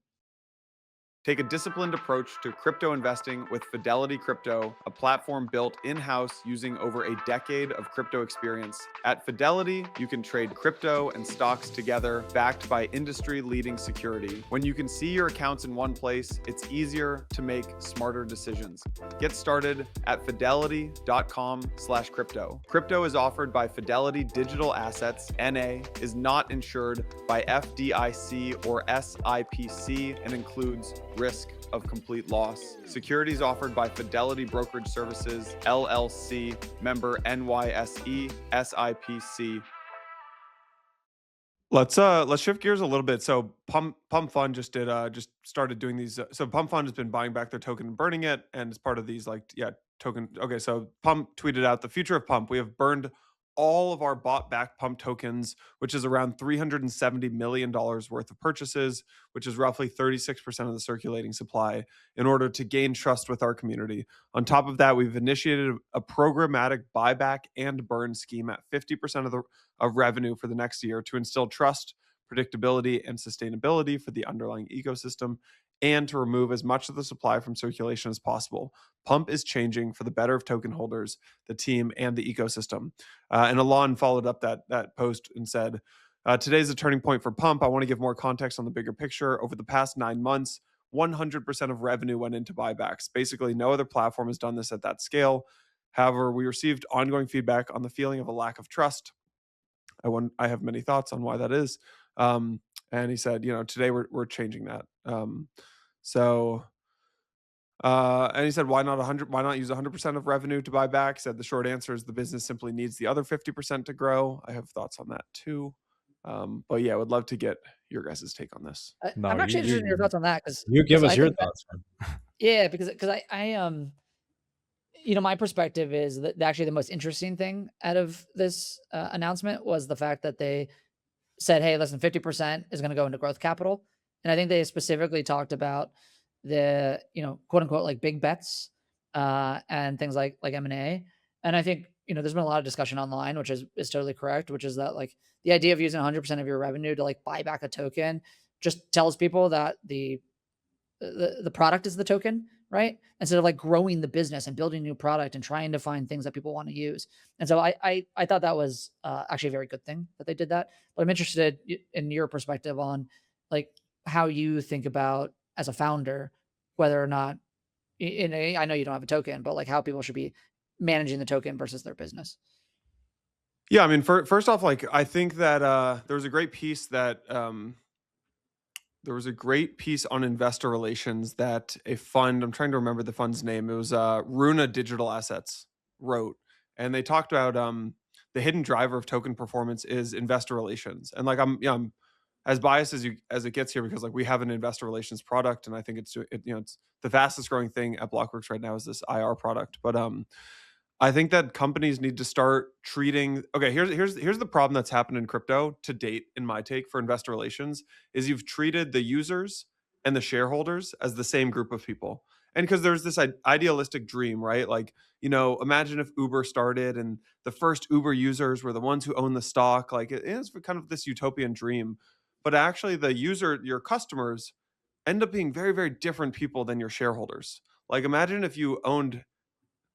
Speaker 1: Take a disciplined approach to crypto investing with Fidelity Crypto, a platform built in-house using over a decade of crypto experience. At Fidelity, you can trade crypto and stocks together, backed by industry-leading security. When you can see your accounts in one place, it's easier to make smarter decisions. Get started at fidelity.com/crypto. Crypto is offered by Fidelity Digital Assets, NA, is not insured by FDIC or SIPC, and includes risk of complete loss. Securities offered by Fidelity Brokerage Services, LLC, member NYSE, SIPC. Let's shift gears a little bit. So Pump.fun just started doing these. So Pump.fun has been buying back their token and burning it, and as part of these token. Okay, so Pump tweeted out the future of Pump. We have burned all of our bought back Pump tokens, which is around $370 million worth of purchases, which is roughly 36% of the circulating supply, in order to gain trust with our community. On top of that, we've initiated a programmatic buyback and burn scheme at 50% of revenue for the next year to instill trust, predictability, and sustainability for the underlying ecosystem, and to remove as much of the supply from circulation as possible. Pump is changing for the better of token holders, the team, and the ecosystem. And Alon followed up that post and said, today's a turning point for Pump. I want to give more context on the bigger picture. Over the past 9 months, 100% of revenue went into buybacks. Basically, no other platform has done this at that scale. However, we received ongoing feedback on the feeling of a lack of trust. I have many thoughts on why that is. And he said, today we're changing that. And he said, why not use 100% of revenue to buy back? He said the short answer is the business simply needs the other 50% to grow. I have thoughts on that too. But yeah, I would love to get your guys' take on this.
Speaker 2: No,
Speaker 3: I'm actually interested in your thoughts on that
Speaker 2: you give us
Speaker 3: I
Speaker 2: your
Speaker 3: think
Speaker 2: thoughts.
Speaker 3: yeah, because you know, my perspective is that actually the most interesting thing out of this announcement was the fact that they said, hey, listen, 50% is going to go into growth capital. And I think they specifically talked about the, quote unquote, like big bets and things like M&A. And I think, there's been a lot of discussion online, which is totally correct, which is that like the idea of using 100% of your revenue to like buy back a token just tells people that the product is the token, right? Instead of like growing the business and building new product and trying to find things that people want to use. And so I thought that was actually a very good thing that they did that. But I'm interested in your perspective on like how you think about as a founder whether or not I know you don't have a token, but like how people should be managing the token versus their business.
Speaker 1: Yeah, I mean, first off, like I think that there was a great piece that there was a great piece on investor relations that a fund, I'm trying to remember the fund's name. It was Runa Digital Assets wrote. And they talked about the hidden driver of token performance is investor relations. And like I'm as biased as it gets here because like we have an investor relations product and I think it's the fastest growing thing at Blockworks right now is this IR product. But I think that companies need to start treating. Okay, here's the problem that's happened in crypto to date. In my take for investor relations, is you've treated the users and the shareholders as the same group of people, and because there's this idealistic dream, right? Like imagine if Uber started and the first Uber users were the ones who own the stock. Like it is kind of this utopian dream, but actually the your customers, end up being very very different people than your shareholders. Like imagine if you owned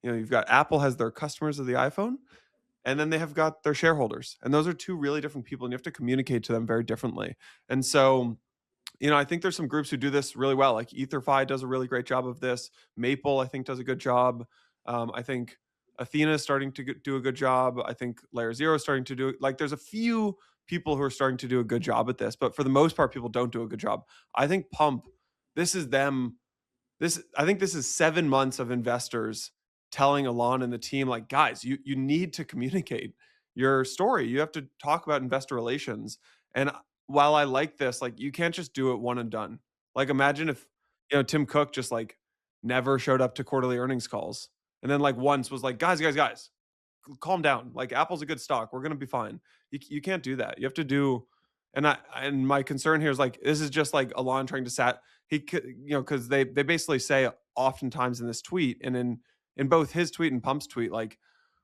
Speaker 1: you've got Apple has their customers of the iPhone, and then they have got their shareholders. And those are two really different people, and you have to communicate to them very differently. And so, I think there's some groups who do this really well. Like EtherFi does a really great job of this. Maple, I think, does a good job. I think Athena is starting to do a good job. I think Layer Zero is starting to do it. Like there's a few people who are starting to do a good job at this, but for the most part, people don't do a good job. I think Pump, this is them I think this is 7 months of investors telling Alon and the team, like, guys, you need to communicate your story. You have to talk about investor relations. And while I like this, like, you can't just do it one and done. Like, imagine if Tim Cook just like never showed up to quarterly earnings calls, and then like once was like, guys, calm down. Like, Apple's a good stock. We're gonna be fine. You can't do that. You have to do. And my concern here is like this is just like Alon trying to he could, because they basically say oftentimes in this tweet and in both his tweet and Pump's tweet, like,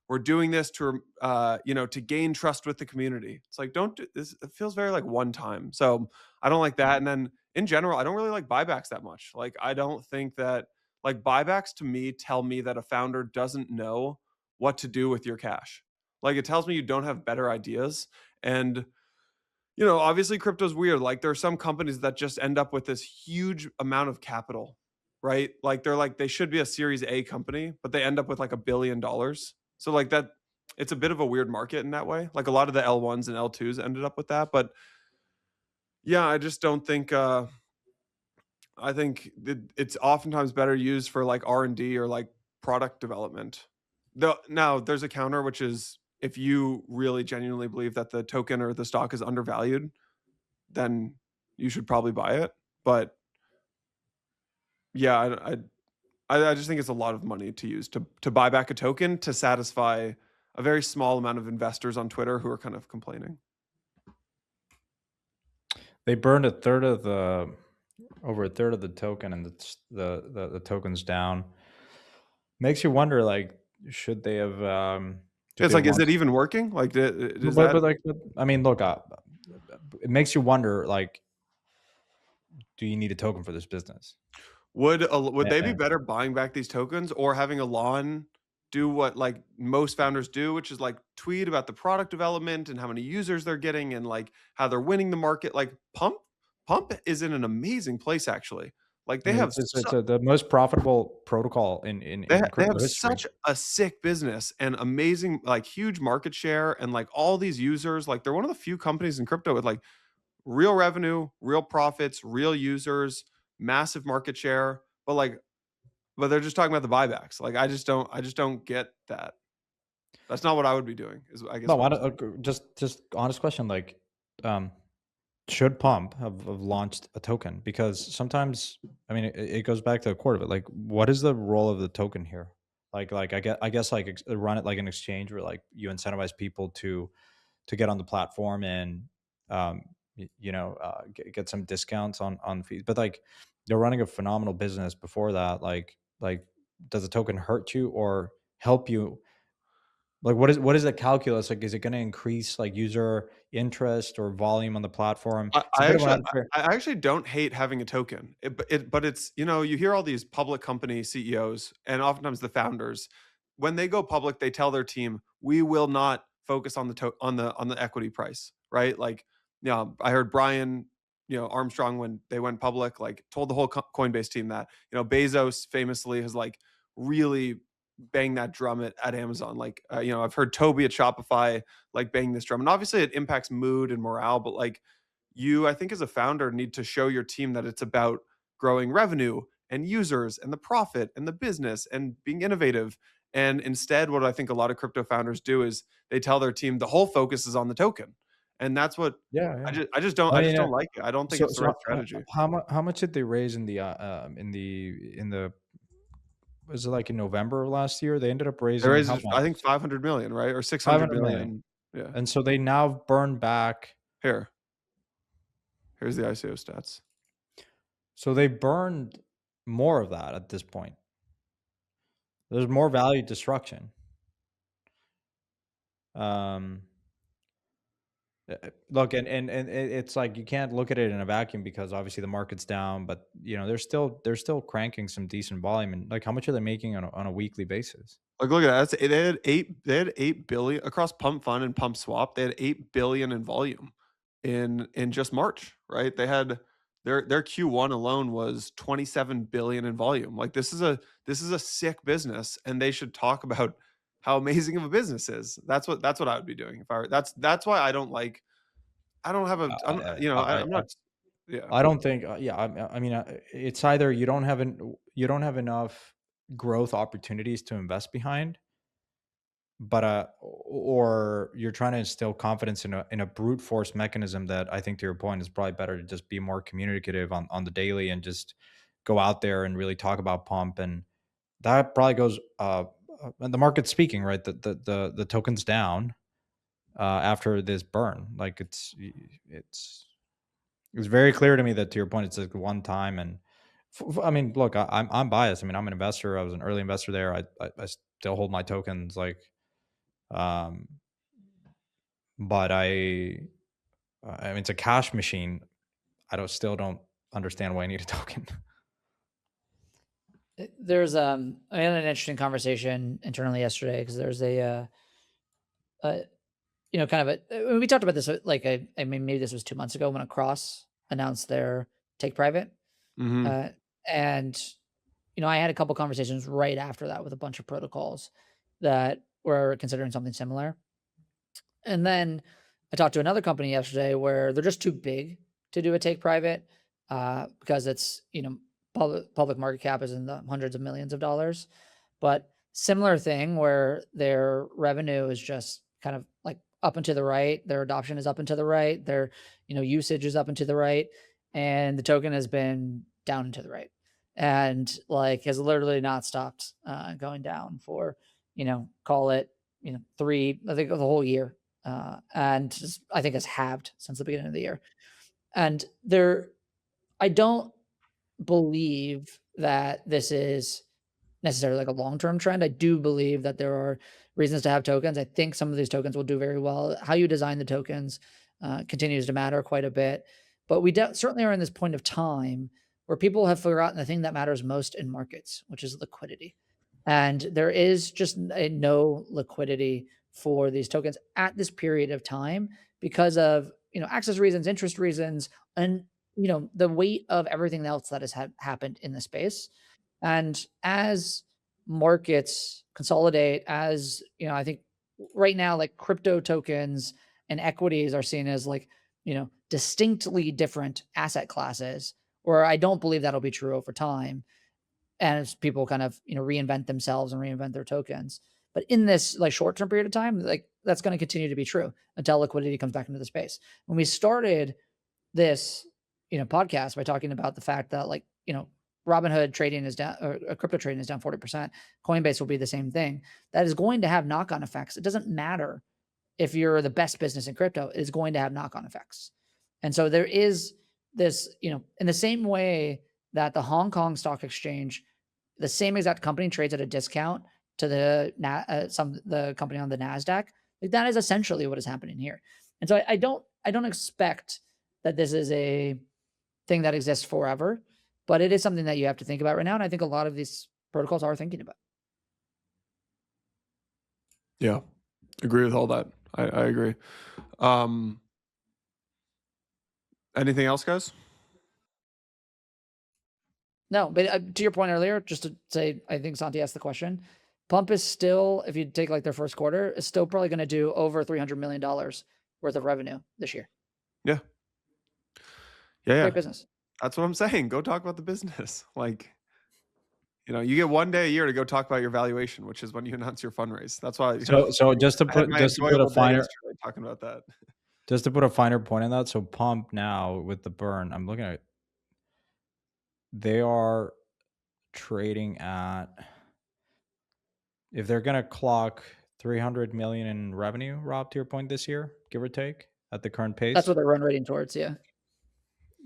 Speaker 1: we're doing this to to gain trust with the community. It's like, don't do this. It feels very like one time. So I don't like that. And then in general, I don't really like buybacks that much. Like, I don't think that, like, buybacks to me tell me that a founder doesn't know what to do with your cash. Like, it tells me you don't have better ideas. And obviously crypto's weird. Like, there are some companies that just end up with this huge amount of capital, right? Like, they should be a Series A company, but they end up with like $1 billion. So like that, it's a bit of a weird market in that way. Like, a lot of the L1s and L2s ended up with that. But yeah, I just don't think. I think it's oftentimes better used for like R&D or like product development. Now there's a counter, which is if you really genuinely believe that the token or the stock is undervalued, then you should probably buy it. But yeah, I just think it's a lot of money to use to buy back a token to satisfy a very small amount of investors on Twitter who are kind of complaining.
Speaker 2: They burned over a third of the token, and the token's down. Makes you wonder, like, should they have?
Speaker 1: It's like, is it even working? Like, is
Speaker 2: but,
Speaker 1: that?
Speaker 2: but I mean, look, it makes you wonder, like, do you need a token for this business?
Speaker 1: Would they be better buying back these tokens or having Alon do what like most founders do, which is like tweet about the product development and how many users they're getting and like how they're winning the market? Like, Pump is in an amazing place, actually. Like, they have
Speaker 2: it's the most profitable protocol in
Speaker 1: they
Speaker 2: crypto
Speaker 1: have
Speaker 2: history.
Speaker 1: such a sick business and amazing, like, huge market share and like all these users. Like, they're one of the few companies in crypto with like real revenue, real profits, real users, massive market share. But they're just talking about the buybacks. Like, I just don't get that. That's not what I would be doing. Is, I guess.
Speaker 2: No, just honest question. Like, should Pump have launched a token? Because sometimes, I mean, it goes back to the core of it. Like, what is the role of the token here? Like I guess like run it like an exchange where like you incentivize people to get on the platform and get some discounts on fees. But like, they're running a phenomenal business before that. Like does the token hurt you or help you Like, what is the calculus? Like, is it going to increase like user interest or volume on the platform?
Speaker 1: I,
Speaker 2: It's a
Speaker 1: I
Speaker 2: bit of an
Speaker 1: actually
Speaker 2: unfair.
Speaker 1: I actually don't hate having a token. But it's, you hear all these public company CEOs and oftentimes the founders, when they go public, they tell their team, we will not focus on the equity price, right? Like, I heard Brian, Armstrong, when they went public, like told the whole Coinbase team that, Bezos famously has like really banged that drum at Amazon. Like, I've heard Toby at Shopify like bang this drum, and obviously it impacts mood and morale, but like, I think as a founder need to show your team that it's about growing revenue and users and the profit and the business and being innovative. And instead, what I think a lot of crypto founders do is they tell their team the whole focus is on the token. And that's what
Speaker 2: Yeah, yeah. I
Speaker 1: I just
Speaker 2: mean,
Speaker 1: don't like it. I don't think
Speaker 2: so
Speaker 1: it's the right strategy.
Speaker 2: how much did they raise in the was it like in November of last year? They ended up
Speaker 1: They
Speaker 2: raising how
Speaker 1: raised, I
Speaker 2: much?
Speaker 1: think, 500 million, right? Or 600
Speaker 2: 500 million.
Speaker 1: million. Yeah.
Speaker 2: And so they now burn back.
Speaker 1: Here. Here's the ICO stats.
Speaker 2: So they burned more of that at this point. There's more value destruction. Um, Look, and it's like you can't look at it in a vacuum because obviously the market's down, but they're still cranking some decent volume. And like, how much are they making on a weekly basis?
Speaker 1: Like, look at that. They had 8 billion across Pump.fun and Pump Swap. They had 8 billion in volume in just March, right? They had their Q1 alone was 27 billion in volume. Like, this is a sick business, and they should talk about how amazing of a business is. That's what I would be doing if I were. That's why I don't like. I don't have a. I'm I'm not. Yeah.
Speaker 2: I don't think. Yeah, I mean, it's either you don't have enough growth opportunities to invest behind, but or you're trying to instill confidence in a brute force mechanism that I think, to your point, is probably better to just be more communicative on the daily and just go out there and really talk about Pump. And that probably goes and the market's speaking, right? The token's down after this burn. Like, it's very clear to me that, to your point, it's like one time. And I mean, look, I'm biased. I mean, I'm an investor. I was an early investor there. I still hold my tokens. Like, um, but I mean, it's a cash machine. Still don't understand why I need a token.
Speaker 3: There's I had an interesting conversation internally yesterday because there's kind of we talked about this like I mean, maybe this was 2 months ago when Across announced their take private,
Speaker 1: Hmm.
Speaker 3: and I had a couple conversations right after that with a bunch of protocols that were considering something similar. And then I talked to another company yesterday where they're just too big to do a take private because it's, public market cap is in the hundreds of millions of dollars. But similar thing where their revenue is just kind of like up and to the right. Their adoption is up and to the right. Their, usage is up and to the right. And the token has been down and to the right. And like has literally not stopped going down for, call it, I think the whole year and I think has halved since the beginning of the year. And I don't believe that this is necessarily like a long-term trend. I do believe that there are reasons to have tokens. I think some of these tokens will do very well. How you design the tokens continues to matter quite a bit. But we certainly are in this point of time where people have forgotten the thing that matters most in markets, which is liquidity. And there is just no liquidity for these tokens at this period of time because of access reasons, interest reasons, and the weight of everything else that has happened in the space. And as markets consolidate, as I think right now, like crypto tokens and equities are seen as like distinctly different asset classes, or I don't believe that'll be true over time. And as people kind of reinvent themselves and reinvent their tokens. But in this like short-term period of time, like that's going to continue to be true until liquidity comes back into the space. When we started this podcast by talking about the fact that like Robinhood trading is down, or crypto trading is down 40%, Coinbase will be the same thing. That is going to have knock-on effects. It doesn't matter if you're the best business in crypto, it is going to have knock-on effects. And so there is this, in the same way that the Hong Kong Stock Exchange, the same exact company trades at a discount to the the company on the NASDAQ. Like that is essentially what is happening here. And so I don't expect that this is a thing that exists forever, but it is something that you have to think about right now. And I think a lot of these protocols are thinking about.
Speaker 1: Yeah, agree with all that. I agree. Anything else, guys?
Speaker 3: No, but to your point earlier, just to say, I think Santi asked the question. Pump is still, if you take like their first quarter, is still probably going to do over $300 million worth of revenue this year.
Speaker 1: Yeah. Yeah.
Speaker 3: Great business.
Speaker 1: That's what I'm saying. Go talk about the business. Like, you know, you get one day a year to go talk about your valuation, which is when you announce your fundraise. That's why.
Speaker 2: So just to put a finer
Speaker 1: talking about that.
Speaker 2: Just to put a finer point on that. So Pump now with the burn, I'm looking at it. They are trading at, if they're going to clock 300 million in revenue, Rob, to your point, this year, give or take, at the current pace.
Speaker 3: That's what they're run rating towards. Yeah.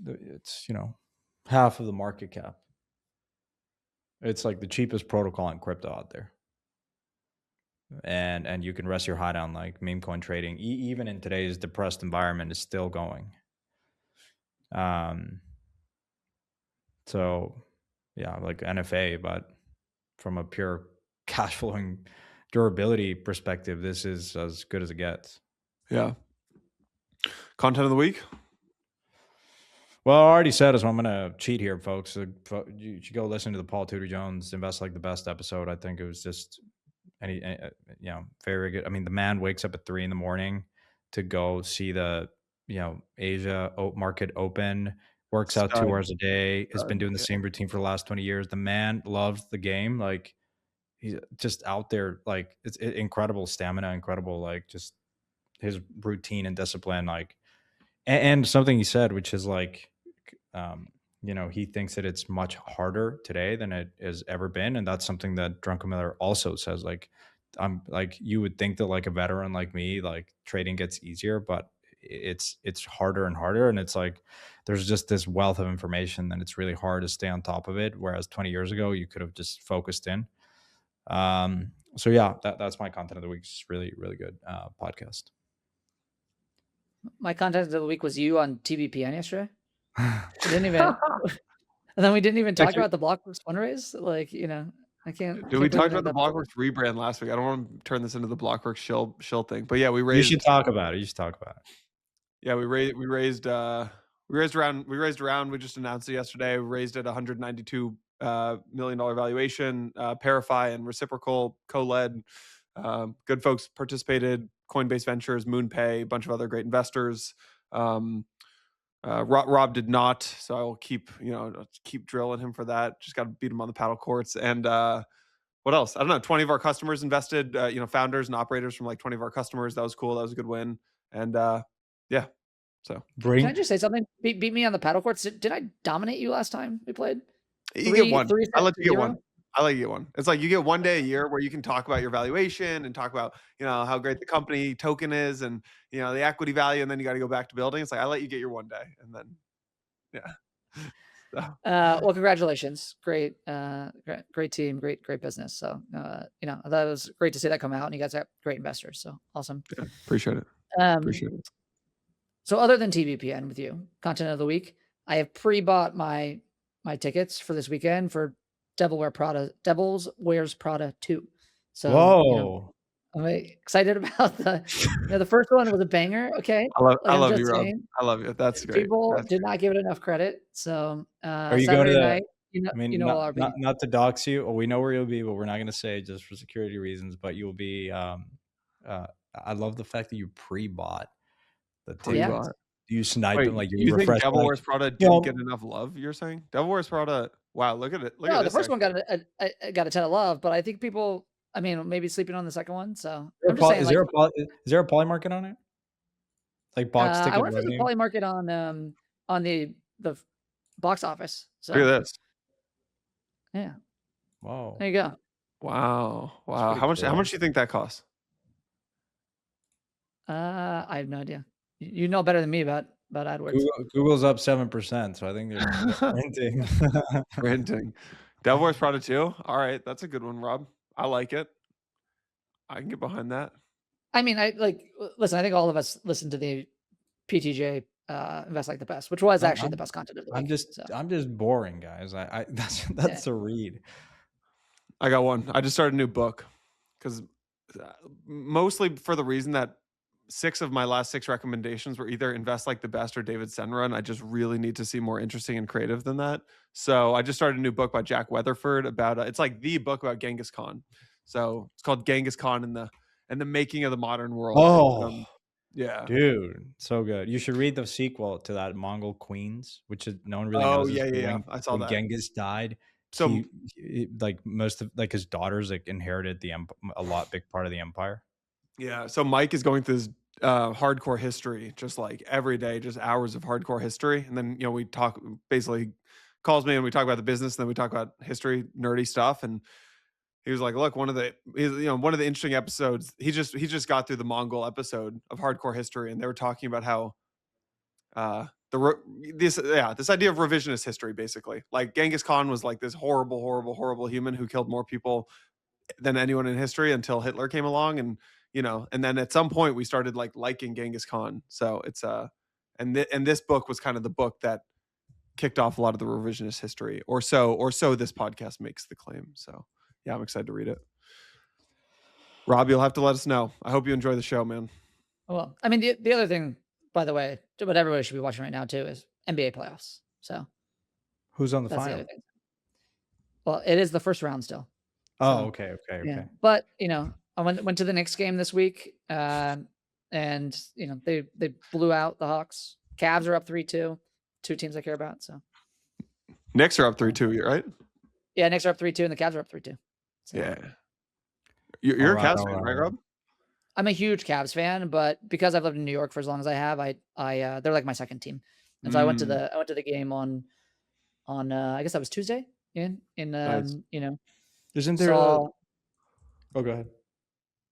Speaker 2: It's, half of the market cap. It's like the cheapest protocol in crypto out there. And you can rest your hat on like meme coin trading, even in today's depressed environment, is still going. So yeah, like NFA, but from a pure cash flowing durability perspective, this is as good as it gets.
Speaker 1: Yeah. Content of the week.
Speaker 2: Well, I already said it, so I'm going to cheat here, folks. So you should go listen to the Paul Tudor Jones Invest Like the Best episode. I think it was just very good. I mean, the man wakes up at 3 a.m. to go see the, Asia market open, works out 2 hours a day, has been doing the same routine for the last 20 years. The man loves the game. Like, he's just out there. Like, it's incredible stamina, incredible, like, just his routine and discipline. Like, and something he said, which is like, he thinks that it's much harder today than it has ever been. And that's something that Drunken Miller also says. Like, I'm like, you would think that like a veteran like me, like trading gets easier, but it's harder and harder. And it's like, there's just this wealth of information and it's really hard to stay on top of it. Whereas 20 years ago, you could have just focused in. So yeah, that's my content of the week. It's really, really good podcast.
Speaker 3: My content of the week was you on TBPN yesterday. We didn't even, and then we didn't even talk about the Blockworks fundraise. Like, I can't.
Speaker 1: We talked about the Blockworks rebrand last week. I don't want to turn this into the Blockworks shill thing, but yeah, we raised.
Speaker 2: You should talk about it.
Speaker 1: Yeah, we raised around. We just announced it yesterday. We raised at $192 million valuation. Parify and Reciprocal co-led. Good folks participated. Coinbase Ventures, MoonPay, a bunch of other great investors. Rob did not, so I will keep drilling him for that. Just got to beat him on the paddle courts. And what else? I don't know. 20 of our customers invested. Founders and operators from like 20 of our customers. That was cool. That was a good win. And yeah. So
Speaker 3: can I just say something? Beat me on the paddle courts. Did I dominate you last time we played?
Speaker 1: You get one. I let you get one. I like you get one. It's like you get one day a year where you can talk about your valuation and talk about, how great the company token is and, the equity value. And then you got to go back to building. It's like, I let you get your one day and then, yeah. So.
Speaker 3: Well, congratulations. Great team, great business. So, I thought it was great to see that come out and you guys have great investors. So awesome.
Speaker 1: Yeah, appreciate it.
Speaker 3: So other than TBPN with you, content of the week, I have pre-bought my tickets for this weekend for Devils Wears Prada 2. So
Speaker 2: whoa,
Speaker 3: I'm excited about the first one was a banger. Okay,
Speaker 1: I love you, Rob. I love you. That's great.
Speaker 3: People did not give it enough credit. So
Speaker 2: are you going to night? Not to dox you, or we know where you'll be, but we're not going to say just for security reasons. But you'll be. I love the fact that you pre-bought the tickets. Yeah. You snipe them like
Speaker 1: you think Devil Wears Prada didn't get enough love? You're saying Devil Wears Prada? Wow, look at it.
Speaker 3: No, the first one got a 10 of love, but I think people, maybe sleeping on the second one. So
Speaker 2: I'm just saying, is there a poly market on it? Like box ticket?
Speaker 3: I went for the poly market on the box office. So
Speaker 1: look at this.
Speaker 3: Yeah.
Speaker 2: Wow.
Speaker 3: There you go.
Speaker 1: Wow. How much do you think that costs?
Speaker 3: I have no idea. You know better than me about AdWords.
Speaker 2: Google's up 7%, so I think they're printing.
Speaker 1: Devil Wears Prada 2. All right, that's a good one, Rob. I like it. I can get behind that.
Speaker 3: I mean, listen, I think all of us listen to the PTJ Invest Like the Best, which was actually the best content of the week.
Speaker 2: I'm just boring, guys. That's the read.
Speaker 1: I got one. I just started a new book because mostly for the reason that 6 of my last 6 recommendations were either Invest Like the Best or David Senra, and I just really need to see more interesting and creative than that. So I just started a new book by Jack Weatherford about it's like the book about Genghis Khan. So it's called Genghis Khan and the Making of the Modern World.
Speaker 2: Oh,
Speaker 1: yeah,
Speaker 2: dude, so good. You should read the sequel to that, Mongol Queens, which is no one really knows.
Speaker 1: Yeah. I saw that.
Speaker 2: Genghis died. So most of his daughters inherited a big part of the empire.
Speaker 1: Yeah. So Mike is going through this hardcore history, just like every day, just hours of hardcore history. And then, we talk, basically calls me and we talk about the business, and then we talk about history, nerdy stuff. And he was like, look, one of the interesting episodes, he just got through the Mongol episode of hardcore history. And they were talking about how, this idea of revisionist history, basically, like Genghis Khan was like this horrible human who killed more people than anyone in history until Hitler came along. And, and then at some point we started liking Genghis Khan. So it's and this book was kind of the book that kicked off a lot of the revisionist history, or so this podcast makes the claim. So yeah, I'm excited to read it. Rob, you'll have to let us know. I hope you enjoy the show, man.
Speaker 3: Well, I mean, the other thing, by the way, what everybody should be watching right now too is NBA playoffs. So
Speaker 2: who's on the final?
Speaker 3: Well, it is the first round still.
Speaker 2: Oh, okay. Yeah.
Speaker 3: But I went to the Knicks game this week, and they blew out the Hawks. Cavs are up 3-2. 2 teams I care about. So
Speaker 1: Knicks are up 3-2, right?
Speaker 3: Yeah, Knicks are up 3-2, and the Cavs are up 3-2. So.
Speaker 1: Yeah, you're a Cavs fan, right, Rob?
Speaker 3: I'm a huge Cavs fan, but because I've lived in New York for as long as I have, they're like my second team, and so I went to the game on I guess that was Tuesday. Nice.
Speaker 2: Isn't there? Oh, go ahead.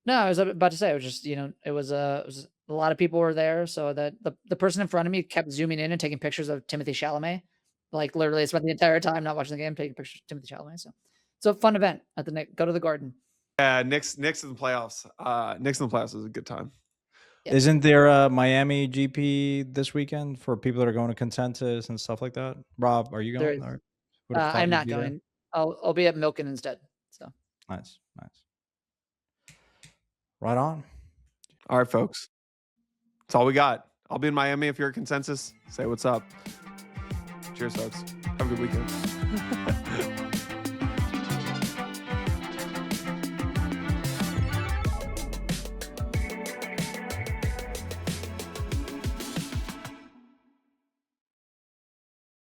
Speaker 3: No, I was about to say it was just it was a lot of people were there, so that the person in front of me kept zooming in and taking pictures of Timothée Chalamet, like literally spent the entire time not watching the game taking pictures of Timothée Chalamet. So it's a fun event at the Knicks. Go to the Garden.
Speaker 1: Yeah, Knicks in the playoffs. Knicks in the playoffs is a good time.
Speaker 2: Yeah. Isn't there a Miami GP this weekend for people that are going to Consensus and stuff like that? Rob, are you going?
Speaker 3: I'm not going. I'll be at Milken instead. So
Speaker 2: nice. Right on.
Speaker 1: All right, folks. That's all we got. I'll be in Miami if you're at Consensus. Say what's up. Cheers, folks. Have a good weekend.